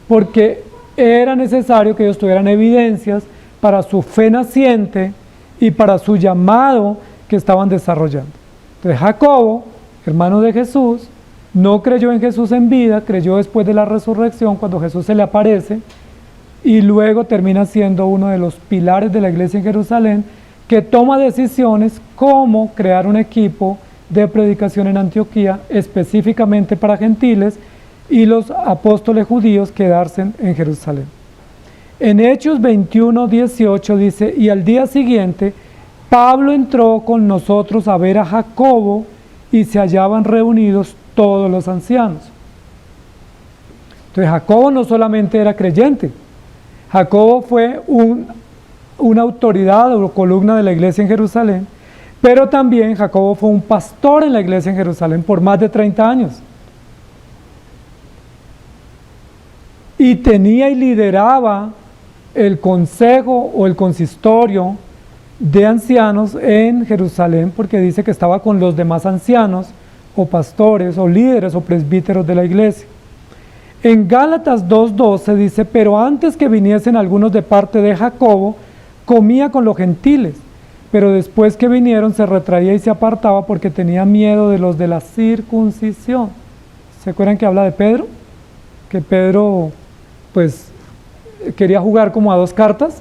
Porque era necesario que ellos tuvieran evidencias para su fe naciente y para su llamado que estaban desarrollando. Entonces Jacobo, hermano de Jesús, no creyó en Jesús en vida, creyó después de la resurrección cuando Jesús se le aparece, y luego termina siendo uno de los pilares de la iglesia en Jerusalén, que toma decisiones como crear un equipo de predicación en Antioquía específicamente para gentiles y los apóstoles judíos quedarse en Jerusalén. En Hechos 21, 18 dice: y al día siguiente Pablo entró con nosotros a ver a Jacobo y se hallaban reunidos todos los ancianos. Entonces Jacobo no solamente era creyente, Jacobo fue una autoridad o columna de la iglesia en Jerusalén, pero también Jacobo fue un pastor en la iglesia en Jerusalén por más de 30 años. Y tenía y lideraba el consejo o el consistorio de ancianos en Jerusalén, porque dice que estaba con los demás ancianos o pastores o líderes o presbíteros de la iglesia. En Gálatas 2:12 dice: pero antes que viniesen algunos de parte de Jacobo, comía con los gentiles, pero después que vinieron se retraía y se apartaba porque tenía miedo de los de la circuncisión. ¿Se acuerdan que habla de Pedro? Que Pedro pues quería jugar como a dos cartas,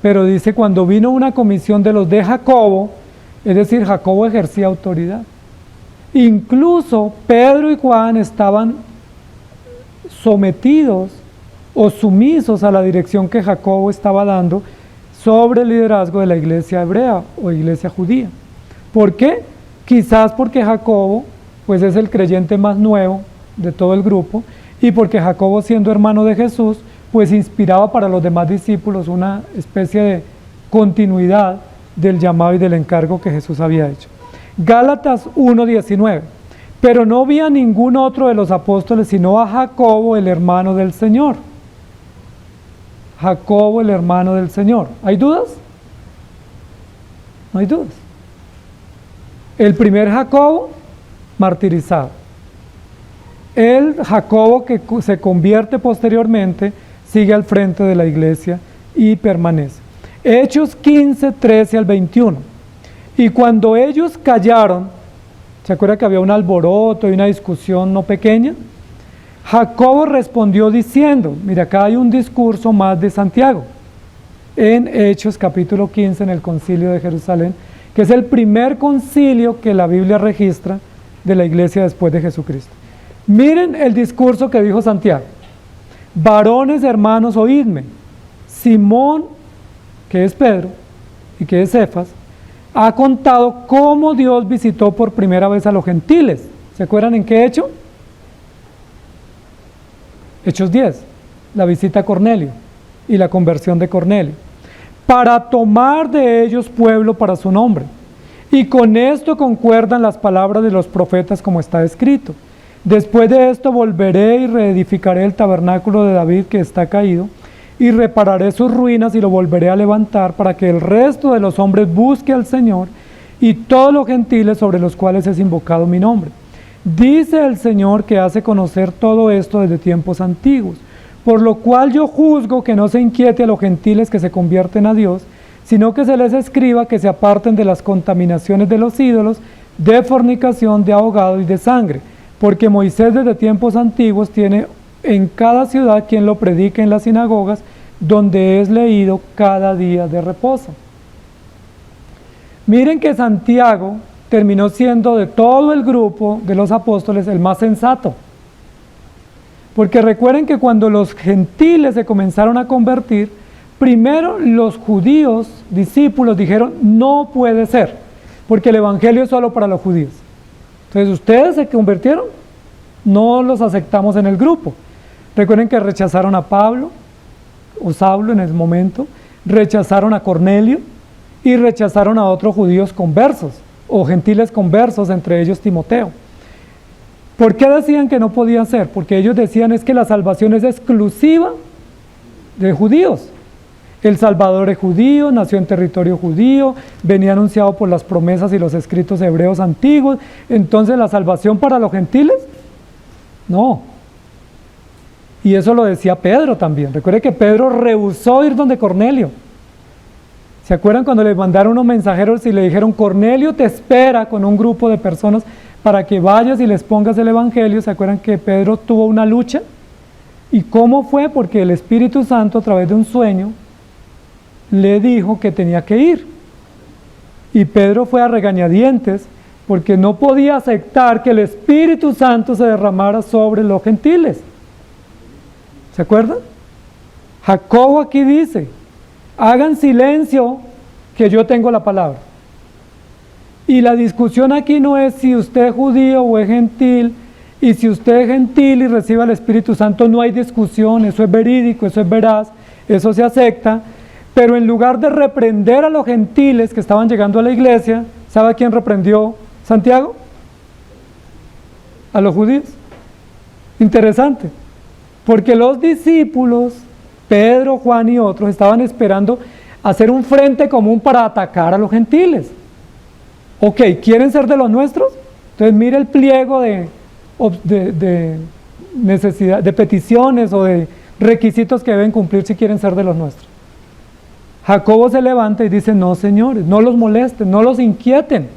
pero dice: cuando vino una comisión de los de Jacobo, es decir, Jacobo ejercía autoridad. Incluso Pedro y Juan estaban sometidos o sumisos a la dirección que Jacobo estaba dando sobre el liderazgo de la iglesia hebrea o iglesia judía. ¿Por qué? Quizás porque Jacobo pues es el creyente más nuevo de todo el grupo, y porque Jacobo, siendo hermano de Jesús, pues inspiraba para los demás discípulos una especie de continuidad del llamado y del encargo que Jesús había hecho. Gálatas 1:19. Pero no vi a ningún otro de los apóstoles sino a Jacobo, el hermano del Señor. Jacobo, el hermano del Señor. ¿Hay dudas? No hay dudas. El primer Jacobo, martirizado. El Jacobo que se convierte posteriormente, sigue al frente de la iglesia y permanece. Hechos 15, 13 al 21. Y cuando ellos callaron, ¿se acuerda que había un alboroto y una discusión no pequeña? Jacobo respondió diciendo, mira, acá hay un discurso más de Santiago, en Hechos capítulo 15, en el concilio de Jerusalén, que es el primer concilio que la Biblia registra de la iglesia después de Jesucristo. Miren el discurso que dijo Santiago: varones hermanos, oídme. Simón, que es Pedro y que es Cefas, ha contado cómo Dios visitó por primera vez a los gentiles. ¿Se acuerdan en qué hecho? Hechos 10, la visita a Cornelio y la conversión de Cornelio, para tomar de ellos pueblo para su nombre. Y con esto concuerdan las palabras de los profetas como está escrito. Después de esto volveré y reedificaré el tabernáculo de David que está caído, y repararé sus ruinas y lo volveré a levantar para que el resto de los hombres busque al Señor y todos los gentiles sobre los cuales es invocado mi nombre. Dice el Señor que hace conocer todo esto desde tiempos antiguos, por lo cual yo juzgo que no se inquiete a los gentiles que se convierten a Dios, sino que se les escriba que se aparten de las contaminaciones de los ídolos, de fornicación, de ahogado y de sangre, porque Moisés desde tiempos antiguos tiene en cada ciudad quien lo predique en las sinagogas, donde es leído cada día de reposo. Miren que Santiago terminó siendo de todo el grupo de los apóstoles el más sensato, porque recuerden que cuando los gentiles se comenzaron a convertir, primero los judíos, discípulos, dijeron, no puede ser, porque el evangelio es solo para los judíos. Entonces, ¿ustedes se convirtieron? No los aceptamos en el grupo. Recuerden que rechazaron a Pablo, o Saulo en ese momento, rechazaron a Cornelio y rechazaron a otros judíos conversos, o gentiles conversos, entre ellos Timoteo. ¿Por qué decían que no podía ser? Porque ellos decían es que la salvación es exclusiva de judíos. El Salvador es judío, nació en territorio judío, venía anunciado por las promesas y los escritos hebreos antiguos. Entonces, ¿la salvación para los gentiles? No. Y eso lo decía Pedro también. Recuerde que Pedro rehusó ir donde Cornelio. ¿Se acuerdan cuando le mandaron unos mensajeros y le dijeron, Cornelio te espera con un grupo de personas para que vayas y les pongas el evangelio? ¿Se acuerdan que Pedro tuvo una lucha? ¿Y cómo fue? Porque el Espíritu Santo, a través de un sueño, le dijo que tenía que ir. Y Pedro fue a regañadientes porque no podía aceptar que el Espíritu Santo se derramara sobre los gentiles. ¿Se acuerdan? Jacobo aquí dice, hagan silencio que yo tengo la palabra. Y la discusión aquí no es si usted es judío o es gentil, y si usted es gentil y recibe el Espíritu Santo, no hay discusión, eso es verídico, eso es veraz, eso se acepta. Pero en lugar de reprender a los gentiles que estaban llegando a la iglesia, ¿sabe a quién reprendió Santiago? A los judíos. Interesante, porque los discípulos, Pedro, Juan y otros, estaban esperando hacer un frente común para atacar a los gentiles. Ok, ¿quieren ser de los nuestros? Entonces mire el pliego de necesidad, de peticiones o de requisitos que deben cumplir si quieren ser de los nuestros. Jacobo se levanta y dice, no señores, no los molesten, no los inquieten.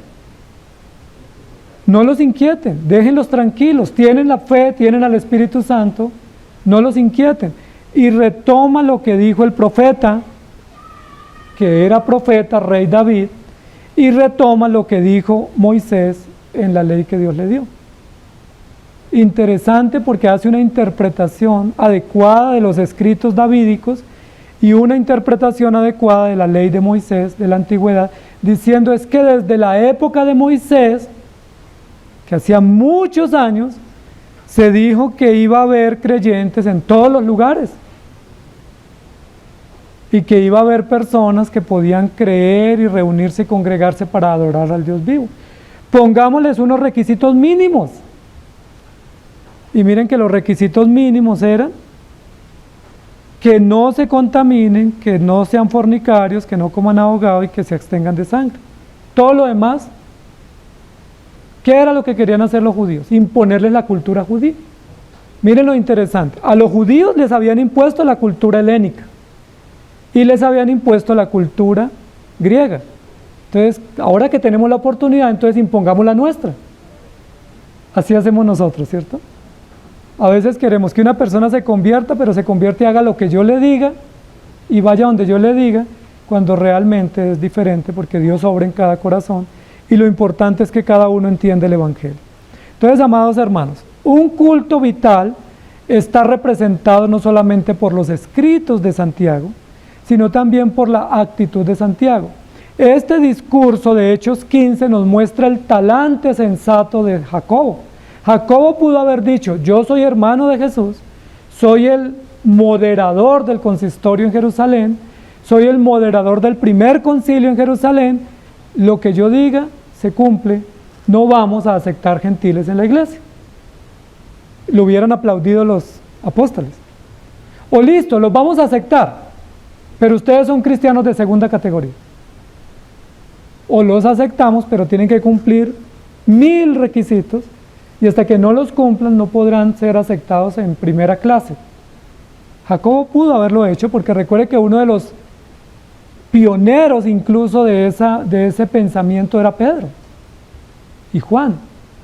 No los inquieten, déjenlos tranquilos, tienen la fe, tienen al Espíritu Santo, no los inquieten. Y retoma lo que dijo el profeta, que era profeta, rey David, y retoma lo que dijo Moisés en la ley que Dios le dio. Interesante porque hace una interpretación adecuada de los escritos davídicos y una interpretación adecuada de la ley de Moisés, de la antigüedad, diciendo es que desde la época de Moisés, que hacía muchos años, se dijo que iba a haber creyentes en todos los lugares y que iba a haber personas que podían creer y reunirse y congregarse para adorar al Dios vivo. Pongámosles unos requisitos mínimos. Y miren que los requisitos mínimos eran que no se contaminen, que no sean fornicarios, que no coman ahogado y que se abstengan de sangre. Todo lo demás, ¿qué era lo que querían hacer los judíos? Imponerles la cultura judía. Miren lo interesante, a los judíos les habían impuesto la cultura helénica y les habían impuesto la cultura griega. Entonces, ahora que tenemos la oportunidad, entonces impongamos la nuestra. Así hacemos nosotros, ¿cierto? A veces queremos que una persona se convierta, pero se convierte y haga lo que yo le diga y vaya donde yo le diga, cuando realmente es diferente porque Dios obra en cada corazón y lo importante es que cada uno entienda el Evangelio. Entonces, amados hermanos, un culto vital está representado no solamente por los escritos de Santiago, sino también por la actitud de Santiago. Este discurso de Hechos 15 nos muestra el talante sensato de Jacobo. Jacobo pudo haber dicho, yo soy hermano de Jesús, soy el moderador del consistorio en Jerusalén, soy el moderador del primer concilio en Jerusalén, lo que yo diga se cumple, no vamos a aceptar gentiles en la iglesia. Lo hubieran aplaudido los apóstoles. O listo, los vamos a aceptar, pero ustedes son cristianos de segunda categoría. O los aceptamos, pero tienen que cumplir 1000 requisitos, y hasta que no los cumplan no podrán ser aceptados en primera clase. Jacobo pudo haberlo hecho, porque recuerde que uno de los pioneros incluso de ese pensamiento era Pedro y Juan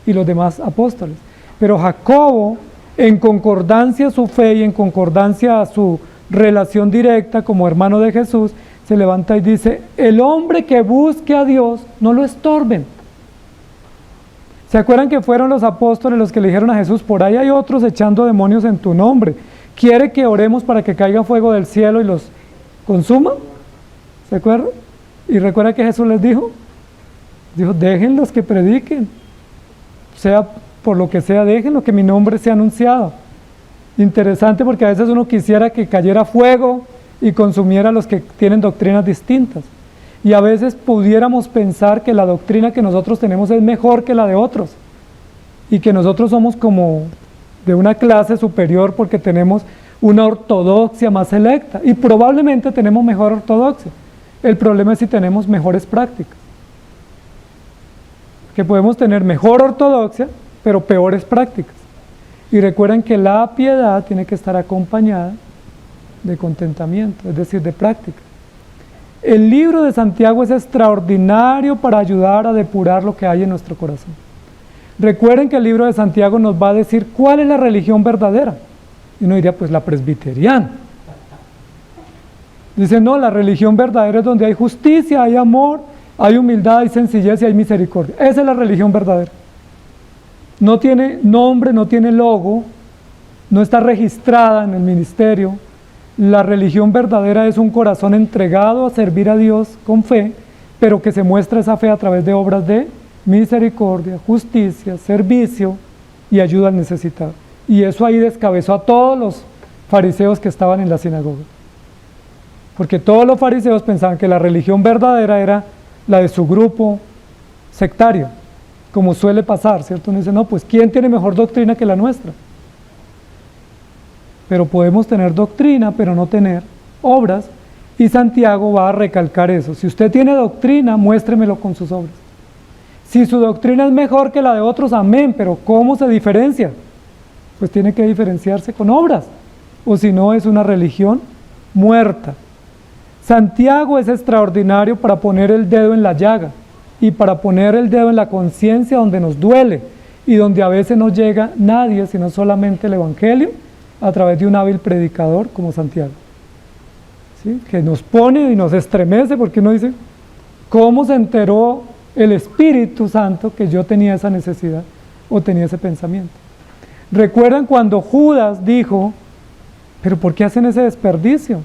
y los demás apóstoles. Pero Jacobo, en concordancia a su fe y en concordancia a su relación directa como hermano de Jesús, se levanta y dice: el hombre que busque a Dios, no lo estorben. ¿Se acuerdan que fueron los apóstoles los que le dijeron a Jesús: por ahí hay otros echando demonios en tu nombre? ¿Quiere que oremos para que caiga fuego del cielo y los consuma? ¿Se acuerdan? Y recuerda que Jesús les dijo: déjenlos que prediquen, sea por lo que sea, déjenlo, que mi nombre sea anunciado. Interesante, porque a veces uno quisiera que cayera fuego y consumiera a los que tienen doctrinas distintas. Y a veces pudiéramos pensar que la doctrina que nosotros tenemos es mejor que la de otros, y que nosotros somos como de una clase superior porque tenemos una ortodoxia más selecta, y probablemente tenemos mejor ortodoxia. El problema es si tenemos mejores prácticas. Que podemos tener mejor ortodoxia, pero peores prácticas. Y recuerden que la piedad tiene que estar acompañada de contentamiento, es decir, de práctica. El libro de Santiago es extraordinario para ayudar a depurar lo que hay en nuestro corazón. Recuerden que el libro de Santiago nos va a decir cuál es la religión verdadera. Y uno diría: pues la presbiteriana. Dice: no, la religión verdadera es donde hay justicia, hay amor, hay humildad, hay sencillez y hay misericordia. Esa es la religión verdadera. No tiene nombre, no tiene logo, no está registrada en el ministerio. La religión verdadera es un corazón entregado a servir a Dios con fe, pero que se muestra esa fe a través de obras de misericordia, justicia, servicio y ayuda al necesitado. Y eso ahí descabezó a todos los fariseos que estaban en la sinagoga. Porque todos los fariseos pensaban que la religión verdadera era la de su grupo sectario, como suele pasar, ¿cierto? Uno dice: no, pues ¿quién tiene mejor doctrina que la nuestra? Pero podemos tener doctrina, pero no tener obras, y Santiago va a recalcar eso. Si usted tiene doctrina, muéstremelo con sus obras. Si su doctrina es mejor que la de otros, amén, pero ¿cómo se diferencia? Pues tiene que diferenciarse con obras, o si no es una religión muerta. Santiago es extraordinario para poner el dedo en la llaga y para poner el dedo en la conciencia donde nos duele y donde a veces no llega nadie, sino solamente el Evangelio a través de un hábil predicador como Santiago, ¿sí? Que nos pone y nos estremece, porque uno dice: ¿cómo se enteró el Espíritu Santo que yo tenía esa necesidad o tenía ese pensamiento? ¿Recuerdan cuando Judas dijo: pero ¿por qué hacen ese desperdicio?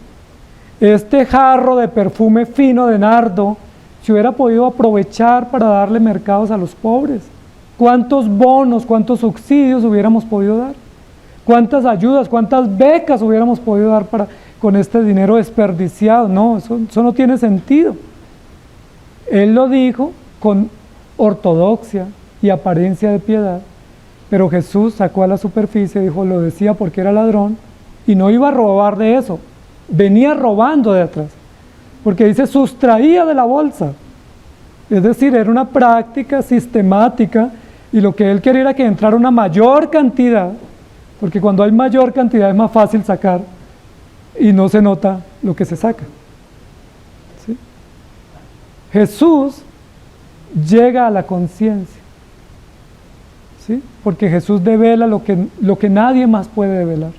Este jarro de perfume fino de nardo se hubiera podido aprovechar para darle mercados a los pobres. ¿Cuántos bonos, cuántos subsidios hubiéramos podido dar? ¿Cuántas ayudas, cuántas becas hubiéramos podido dar con este dinero desperdiciado? No, eso no tiene sentido. Él lo dijo con ortodoxia y apariencia de piedad, pero Jesús sacó a la superficie y dijo: lo decía porque era ladrón y no iba a robar de eso. Venía robando de atrás, porque dice: sustraía de la bolsa. Es decir, era una práctica sistemática, y lo que él quería era que entrara una mayor cantidad, porque cuando hay mayor cantidad es más fácil sacar y no se nota lo que se saca, ¿sí? Jesús llega a la conciencia, ¿sí? Porque Jesús devela lo que nadie más puede develar.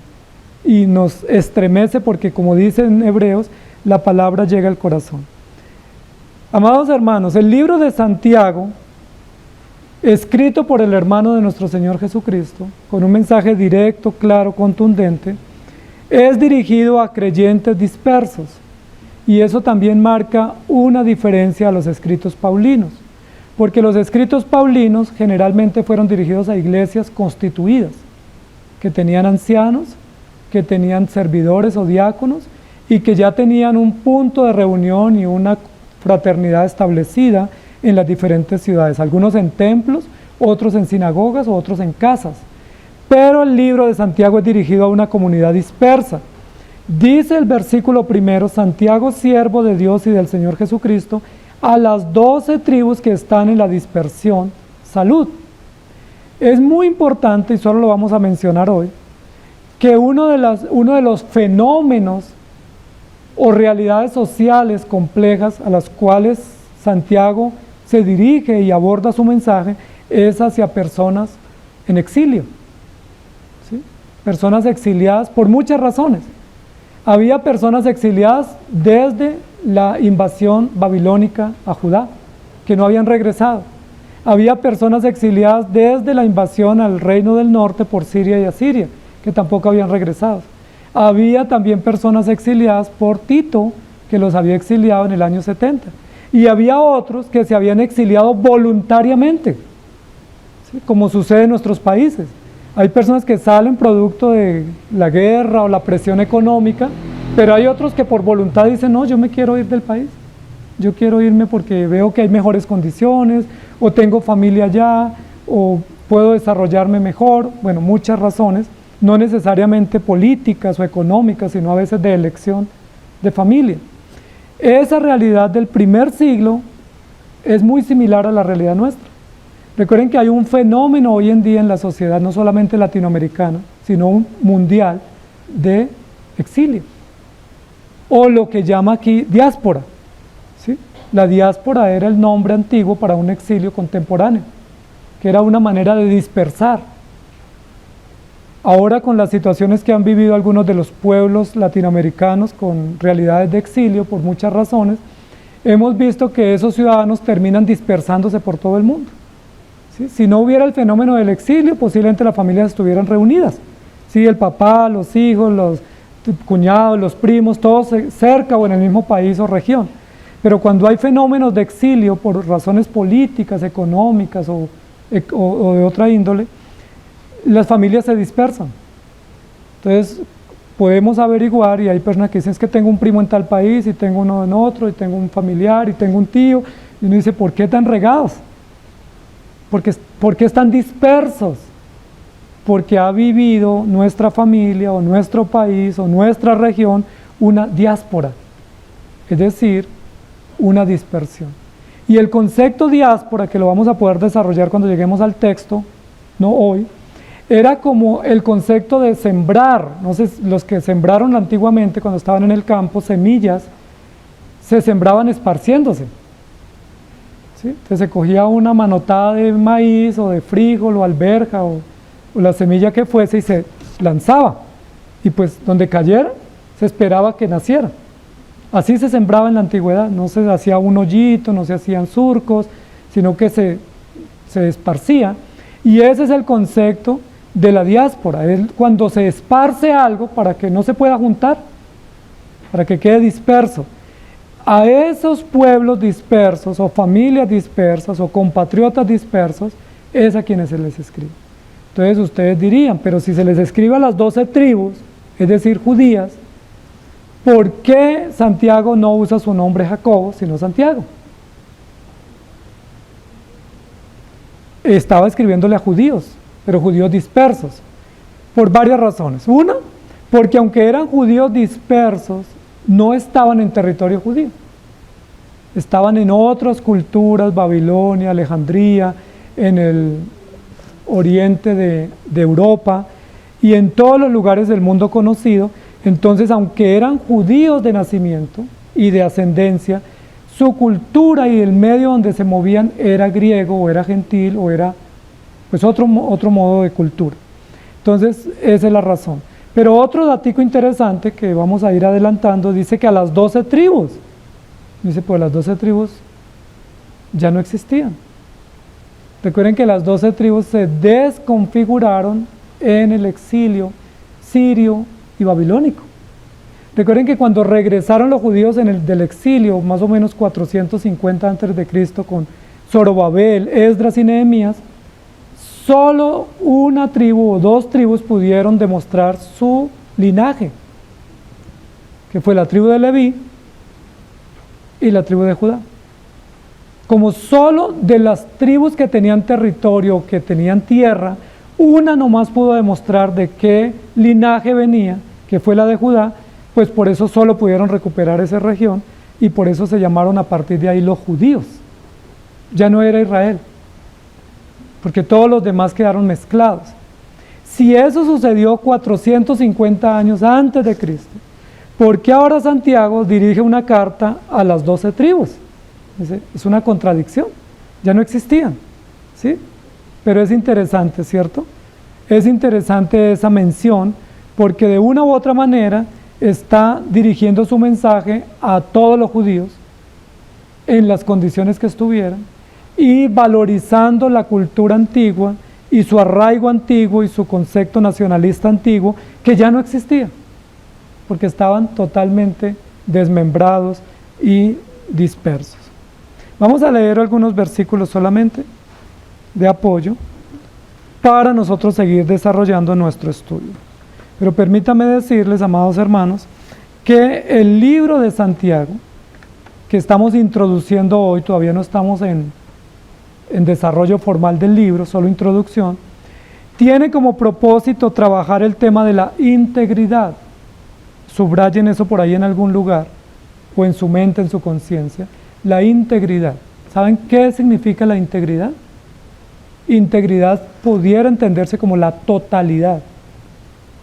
Y nos estremece porque, como dicen Hebreos, la palabra llega al corazón. Amados hermanos, el libro de Santiago, escrito por el hermano de nuestro Señor Jesucristo, con un mensaje directo, claro, contundente, es dirigido a creyentes dispersos. Y eso también marca una diferencia a los escritos paulinos, porque los escritos paulinos generalmente fueron dirigidos a iglesias constituidas, que tenían ancianos, que tenían servidores o diáconos y que ya tenían un punto de reunión y una fraternidad establecida en las diferentes ciudades, algunos en templos, otros en sinagogas o otros en casas. Pero el libro de Santiago es dirigido a una comunidad dispersa. Dice el versículo primero: Santiago, siervo de Dios y del Señor Jesucristo, a las 12 tribus que están en la dispersión, salud. Es muy importante, y solo lo vamos a mencionar hoy, que uno de los fenómenos o realidades sociales complejas a las cuales Santiago se dirige y aborda su mensaje es hacia personas en exilio, ¿sí? Personas exiliadas por muchas razones. Había personas exiliadas desde la invasión babilónica a Judá, que no habían regresado. Había personas exiliadas desde la invasión al reino del norte por Siria y Asiria, que tampoco habían regresado. Había también personas exiliadas por Tito, que los había exiliado en el año 70. Y había otros que se habían exiliado voluntariamente, ¿sí? Como sucede en nuestros países. Hay personas que salen producto de la guerra o la presión económica, pero hay otros que por voluntad dicen: no, yo me quiero ir del país, yo quiero irme porque veo que hay mejores condiciones, o tengo familia allá, o puedo desarrollarme mejor. Bueno, muchas razones, no necesariamente políticas o económicas, sino a veces de elección de familia. Esa realidad del primer siglo es muy similar a la realidad nuestra. Recuerden que hay un fenómeno hoy en día en la sociedad, no solamente latinoamericana, sino mundial, de exilio, o lo que llama aquí diáspora, ¿sí? La diáspora era el nombre antiguo para un exilio contemporáneo, que era una manera de dispersar. Ahora, con las situaciones que han vivido algunos de los pueblos latinoamericanos con realidades de exilio por muchas razones, hemos visto que esos ciudadanos terminan dispersándose por todo el mundo, ¿sí? Si no hubiera el fenómeno del exilio, posiblemente las familias estuvieran reunidas, ¿sí? El papá, los hijos, los cuñados, los primos, todos cerca o en el mismo país o región. Pero cuando hay fenómenos de exilio por razones políticas, económicas o de otra índole, las familias se dispersan. Entonces podemos averiguar, y hay personas que dicen: es que tengo un primo en tal país, y tengo uno en otro, y tengo un familiar, y tengo un tío, y uno dice: ¿por qué tan regados? ¿Por qué están dispersos? Porque ha vivido nuestra familia, o nuestro país, o nuestra región, una diáspora, es decir, una dispersión. Y el concepto diáspora, que lo vamos a poder desarrollar cuando lleguemos al texto, no hoy, era como el concepto de sembrar. No sé, los que sembraron antiguamente cuando estaban en el campo, semillas, se sembraban esparciéndose, ¿sí? Entonces se cogía una manotada de maíz o de frijol o alberja o la semilla que fuese y se lanzaba, y pues donde cayera se esperaba que naciera. Así se sembraba en la antigüedad, no se hacía un hoyito, no se hacían surcos, sino que se esparcía. Y ese es el concepto de la diáspora, es cuando se esparce algo para que no se pueda juntar, para que quede disperso. A esos pueblos dispersos, o familias dispersas, o compatriotas dispersos, es a quienes se les escribe. Entonces ustedes dirían: pero si se les escribe a las 12 tribus, es decir, judías, ¿por qué Santiago no usa su nombre Jacobo, sino Santiago? Estaba escribiéndole a judíos, pero judíos dispersos, por varias razones. Una, porque aunque eran judíos dispersos, no estaban en territorio judío. Estaban en otras culturas: Babilonia, Alejandría, en el oriente de Europa y en todos los lugares del mundo conocido. Entonces, aunque eran judíos de nacimiento y de ascendencia, su cultura y el medio donde se movían era griego, o era gentil, o era pues otro modo de cultura. Entonces, esa es la razón. Pero otro datico interesante que vamos a ir adelantando, dice que a las 12 tribus, dice: pues las 12 tribus ya no existían. Recuerden que las 12 tribus se desconfiguraron en el exilio sirio y babilónico. Recuerden que cuando regresaron los judíos del exilio, más o menos 450 a.C., con Zorobabel, Esdras y Nehemías, solo una tribu o dos tribus pudieron demostrar su linaje, que fue la tribu de Leví y la tribu de Judá. Como solo de las tribus que tenían territorio, que tenían tierra, una nomás pudo demostrar de qué linaje venía, que fue la de Judá, pues por eso solo pudieron recuperar esa región y por eso se llamaron a partir de ahí los judíos. Ya no era Israel, porque todos los demás quedaron mezclados. Si eso sucedió 450 años antes de Cristo, ¿por qué ahora Santiago dirige una carta a las 12 tribus? Es una contradicción, ya no existían, ¿sí? Pero es interesante, ¿cierto? Es interesante esa mención, porque de una u otra manera está dirigiendo su mensaje a todos los judíos en las condiciones que estuvieran y valorizando la cultura antigua y su arraigo antiguo y su concepto nacionalista antiguo, que ya no existía, porque estaban totalmente desmembrados y dispersos. Vamos a leer algunos versículos solamente de apoyo para nosotros seguir desarrollando nuestro estudio. Pero permítame decirles, amados hermanos, que el libro de Santiago, que estamos introduciendo hoy, todavía no estamos en desarrollo formal del libro, solo introducción, tiene como propósito trabajar el tema de la integridad. Subrayen eso por ahí en algún lugar, o en su mente, en su conciencia. La integridad. ¿Saben qué significa la integridad? Integridad pudiera entenderse como la totalidad,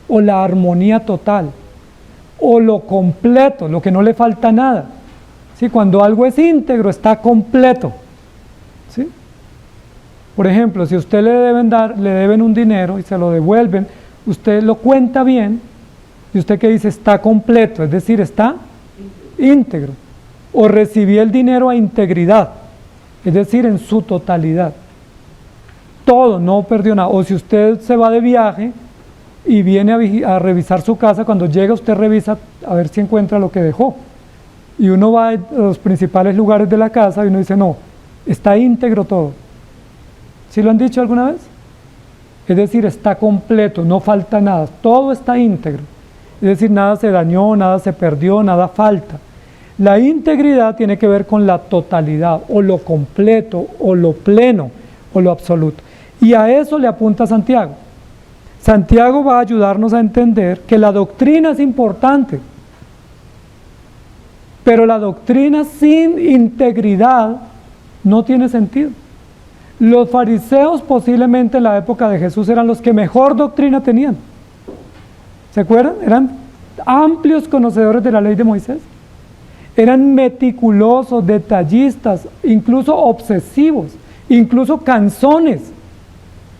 o la armonía total, o lo completo, lo que no le falta nada. ¿Sí? Cuando algo es íntegro, está completo. ¿Sí? Por ejemplo, si a usted le deben un dinero y se lo devuelven, usted lo cuenta bien, y usted que dice está completo, es decir, está íntegro. O recibí el dinero a integridad, es decir, en su totalidad. Todo, no perdió nada. O si usted se va de viaje y viene a revisar su casa, cuando llega usted revisa a ver si encuentra lo que dejó. Y uno va a los principales lugares de la casa y uno dice, no, está íntegro todo. ¿Sí lo han dicho alguna vez? Es decir, está completo, no falta nada, todo está íntegro. Es decir, nada se dañó, nada se perdió, nada falta. La integridad tiene que ver con la totalidad, o lo completo, o lo pleno, o lo absoluto. Y a eso le apunta Santiago. Santiago va a ayudarnos a entender que la doctrina es importante, pero la doctrina sin integridad no tiene sentido. Los fariseos posiblemente en la época de Jesús eran los que mejor doctrina tenían. ¿Se acuerdan? Eran amplios conocedores de la ley de Moisés. Eran meticulosos, detallistas, incluso obsesivos, incluso canzones,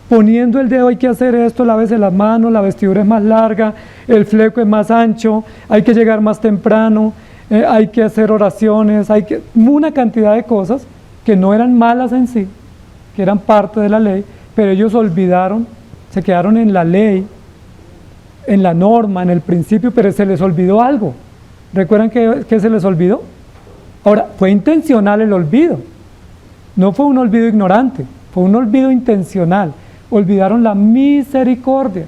poniendo el dedo, hay que hacer esto, lávese las manos, la vestidura es más larga, el fleco es más ancho, hay que llegar más temprano, hay que hacer oraciones, una cantidad de cosas que no eran malas en sí, que eran parte de la ley, pero ellos olvidaron, se quedaron en la ley, en la norma, en el principio, pero se les olvidó algo. ¿Recuerdan que se les olvidó? Ahora, fue intencional el olvido, no fue un olvido ignorante, fue un olvido intencional. Olvidaron la misericordia.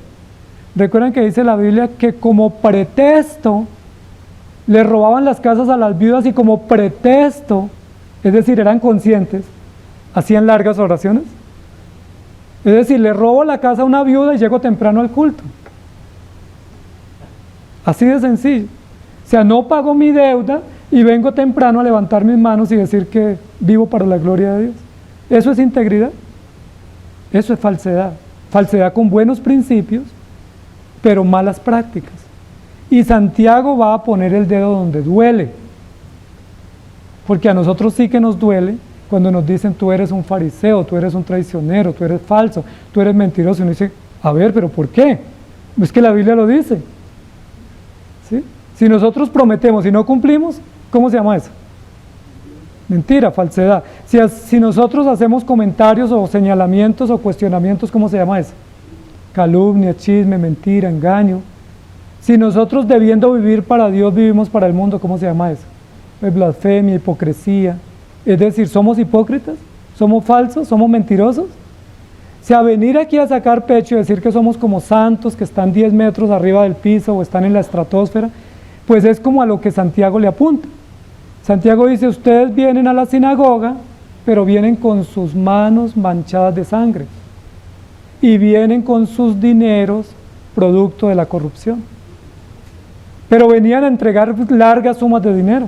¿Recuerdan que dice la Biblia que como pretexto le robaban las casas a las viudas y como pretexto, es decir, eran conscientes, hacían largas oraciones? Es decir, le robo la casa a una viuda y llego temprano al culto. Así de sencillo. O sea, no pago mi deuda y vengo temprano a levantar mis manos y decir que vivo para la gloria de Dios. ¿Eso es integridad? Eso es falsedad. Falsedad con buenos principios, pero malas prácticas. Y Santiago va a poner el dedo donde duele. Porque a nosotros sí que nos duele cuando nos dicen tú eres un fariseo, tú eres un traicionero, tú eres falso, tú eres mentiroso. Y uno dice, a ver, ¿pero por qué? Es que la Biblia lo dice. ¿Sí? Si nosotros prometemos y no cumplimos, ¿cómo se llama eso? Mentira, falsedad. Si nosotros hacemos comentarios o señalamientos o cuestionamientos, ¿cómo se llama eso? Calumnia, chisme, mentira, engaño. Si nosotros debiendo vivir para Dios vivimos para el mundo, ¿cómo se llama eso? Pues blasfemia, hipocresía. Es decir, ¿somos hipócritas? ¿Somos falsos? ¿Somos mentirosos? O sea, venir aquí a sacar pecho y decir que somos como santos, que están 10 metros arriba del piso o están en la estratosfera, pues es como a lo que Santiago le apunta. Santiago dice, ustedes vienen a la sinagoga, pero vienen con sus manos manchadas de sangre y vienen con sus dineros producto de la corrupción. Pero venían a entregar largas sumas de dinero.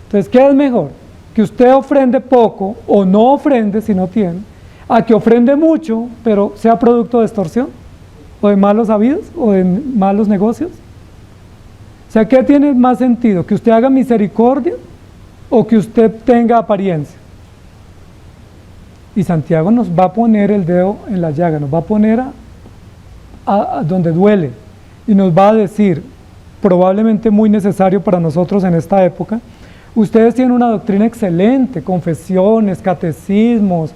Entonces, ¿qué es mejor? Que usted ofrende poco o no ofrende si no tiene, a que ofrende mucho, pero sea producto de extorsión, o de malos habidos, o de malos negocios. O sea, ¿qué tiene más sentido? ¿Que usted haga misericordia o que usted tenga apariencia? Y Santiago nos va a poner el dedo en la llaga, nos va a poner a donde duele, y nos va a decir, probablemente muy necesario para nosotros en esta época, ustedes tienen una doctrina excelente, confesiones, catecismos,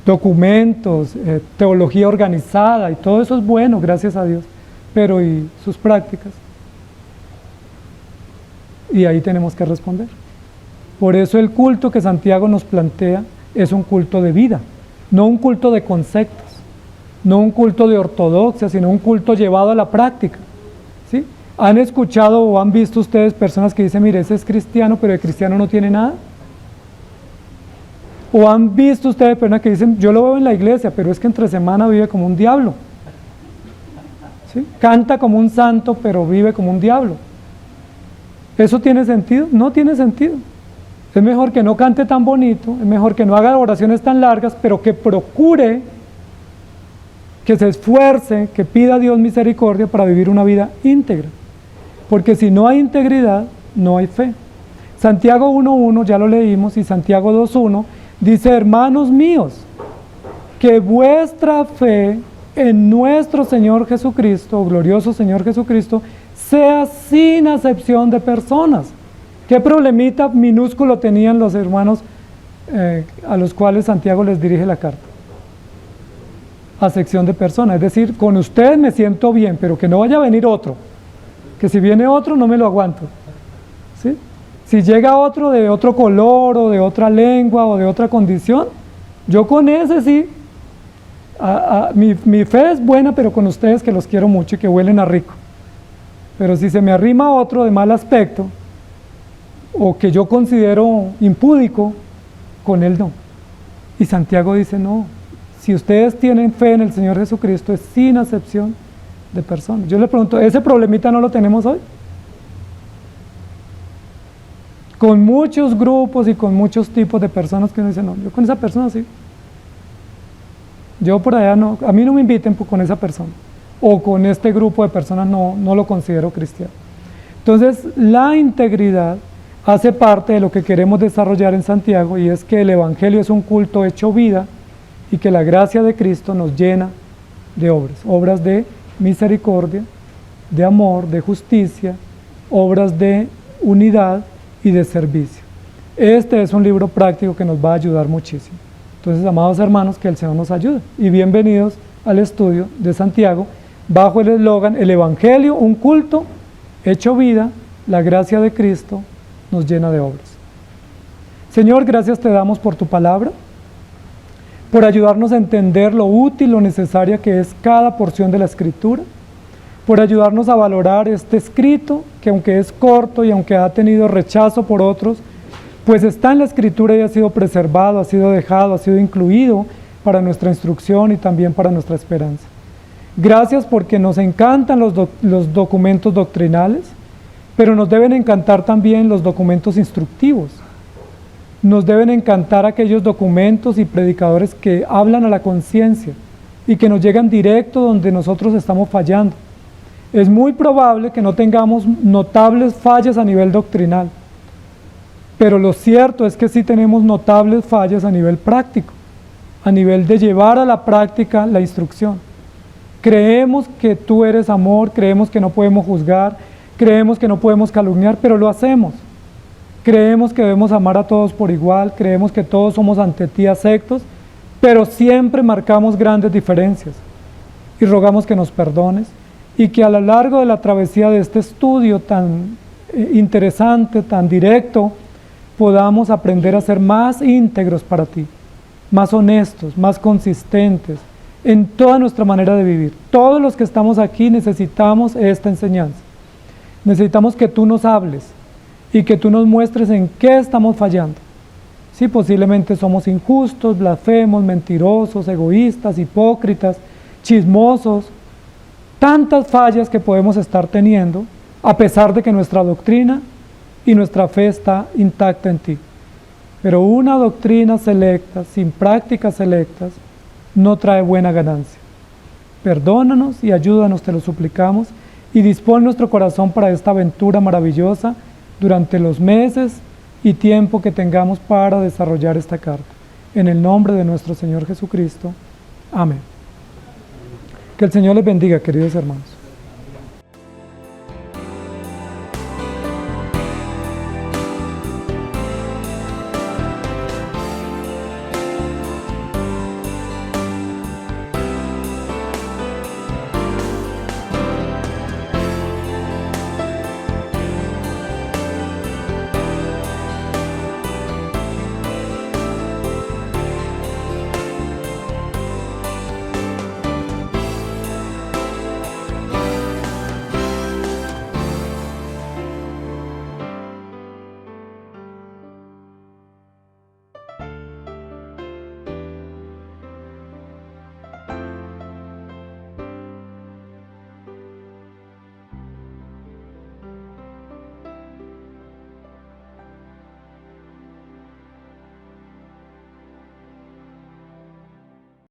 documentos, teología organizada, y todo eso es bueno, gracias a Dios, pero ¿y sus prácticas? Y ahí tenemos que responder. Por eso el culto que Santiago nos plantea es un culto de vida, no un culto de conceptos, no un culto de ortodoxia, sino un culto llevado a la práctica, ¿sí? ¿Han escuchado o han visto ustedes personas que dicen, mire, ese es cristiano, pero de cristiano no tiene nada? ¿O han visto ustedes personas que dicen, yo lo veo en la iglesia, pero es que entre semana vive como un diablo? ¿Sí? Canta como un santo, pero vive como un diablo. ¿Eso tiene sentido? No tiene sentido. Es mejor que no cante tan bonito, es mejor que no haga oraciones tan largas, pero que procure, que se esfuerce, que pida a Dios misericordia para vivir una vida íntegra. Porque si no hay integridad, no hay fe. Santiago 1.1, ya lo leímos, y Santiago 2.1, dice, hermanos míos, que vuestra fe en nuestro Señor Jesucristo, glorioso Señor Jesucristo, sea sin acepción de personas. ¿Qué problemita minúsculo tenían los hermanos a los cuales Santiago les dirige la carta? Acepción de personas, es decir, con usted me siento bien, pero que no vaya a venir otro, que si viene otro no me lo aguanto, ¿sí? Si llega otro de otro color o de otra lengua o de otra condición, yo con ese sí, mi fe es buena, pero con ustedes que los quiero mucho y que huelen a rico. Pero si se me arrima otro de mal aspecto, o que yo considero impúdico, con él no. Y Santiago dice, no, si ustedes tienen fe en el Señor Jesucristo, es sin acepción de personas. Yo le pregunto, ¿ese problemita no lo tenemos hoy? Con muchos grupos y con muchos tipos de personas que uno dice, no, yo con esa persona sí. Yo por allá no, a mí no me inviten con esa persona. O con este grupo de personas no lo considero cristiano. Entonces, la integridad hace parte de lo que queremos desarrollar en Santiago, y es que el Evangelio es un culto hecho vida y que la gracia de Cristo nos llena de obras de misericordia, de amor, de justicia, obras de unidad y de servicio. Este es un libro práctico que nos va a ayudar muchísimo. Entonces, amados hermanos, que el Señor nos ayude y bienvenidos al estudio de Santiago bajo el eslogan, el Evangelio, un culto hecho vida, la gracia de Cristo nos llena de obras. Señor, gracias te damos por tu palabra, por ayudarnos a entender lo útil, lo necesaria que es cada porción de la Escritura, por ayudarnos a valorar este escrito, que aunque es corto y aunque ha tenido rechazo por otros, pues está en la Escritura y ha sido preservado, ha sido dejado, ha sido incluido para nuestra instrucción y también para nuestra esperanza. Gracias porque nos encantan los documentos doctrinales, pero nos deben encantar también los documentos instructivos. Nos deben encantar aquellos documentos y predicadores que hablan a la conciencia y que nos llegan directo donde nosotros estamos fallando. Es muy probable que no tengamos notables fallas a nivel doctrinal, pero lo cierto es que sí tenemos notables fallas a nivel práctico, a nivel de llevar a la práctica la instrucción. Creemos que tú eres amor, creemos que no podemos juzgar, creemos que no podemos calumniar, pero lo hacemos. Creemos que debemos amar a todos por igual, creemos que todos somos ante ti aceptos, pero siempre marcamos grandes diferencias y rogamos que nos perdones y que a lo largo de la travesía de este estudio tan interesante, tan directo, podamos aprender a ser más íntegros para ti, más honestos, más consistentes en toda nuestra manera de vivir. Todos los que estamos aquí necesitamos esta enseñanza. Necesitamos que tú nos hables y que tú nos muestres en qué estamos fallando. Sí, posiblemente somos injustos, blasfemos, mentirosos, egoístas, hipócritas, chismosos, tantas fallas que podemos estar teniendo, a pesar de que nuestra doctrina y nuestra fe está intacta en ti. Pero una doctrina selecta, sin prácticas selectas, no trae buena ganancia. Perdónanos y ayúdanos, te lo suplicamos, y dispón nuestro corazón para esta aventura maravillosa durante los meses y tiempo que tengamos para desarrollar esta carta. En el nombre de nuestro Señor Jesucristo. Amén. Que el Señor les bendiga, queridos hermanos.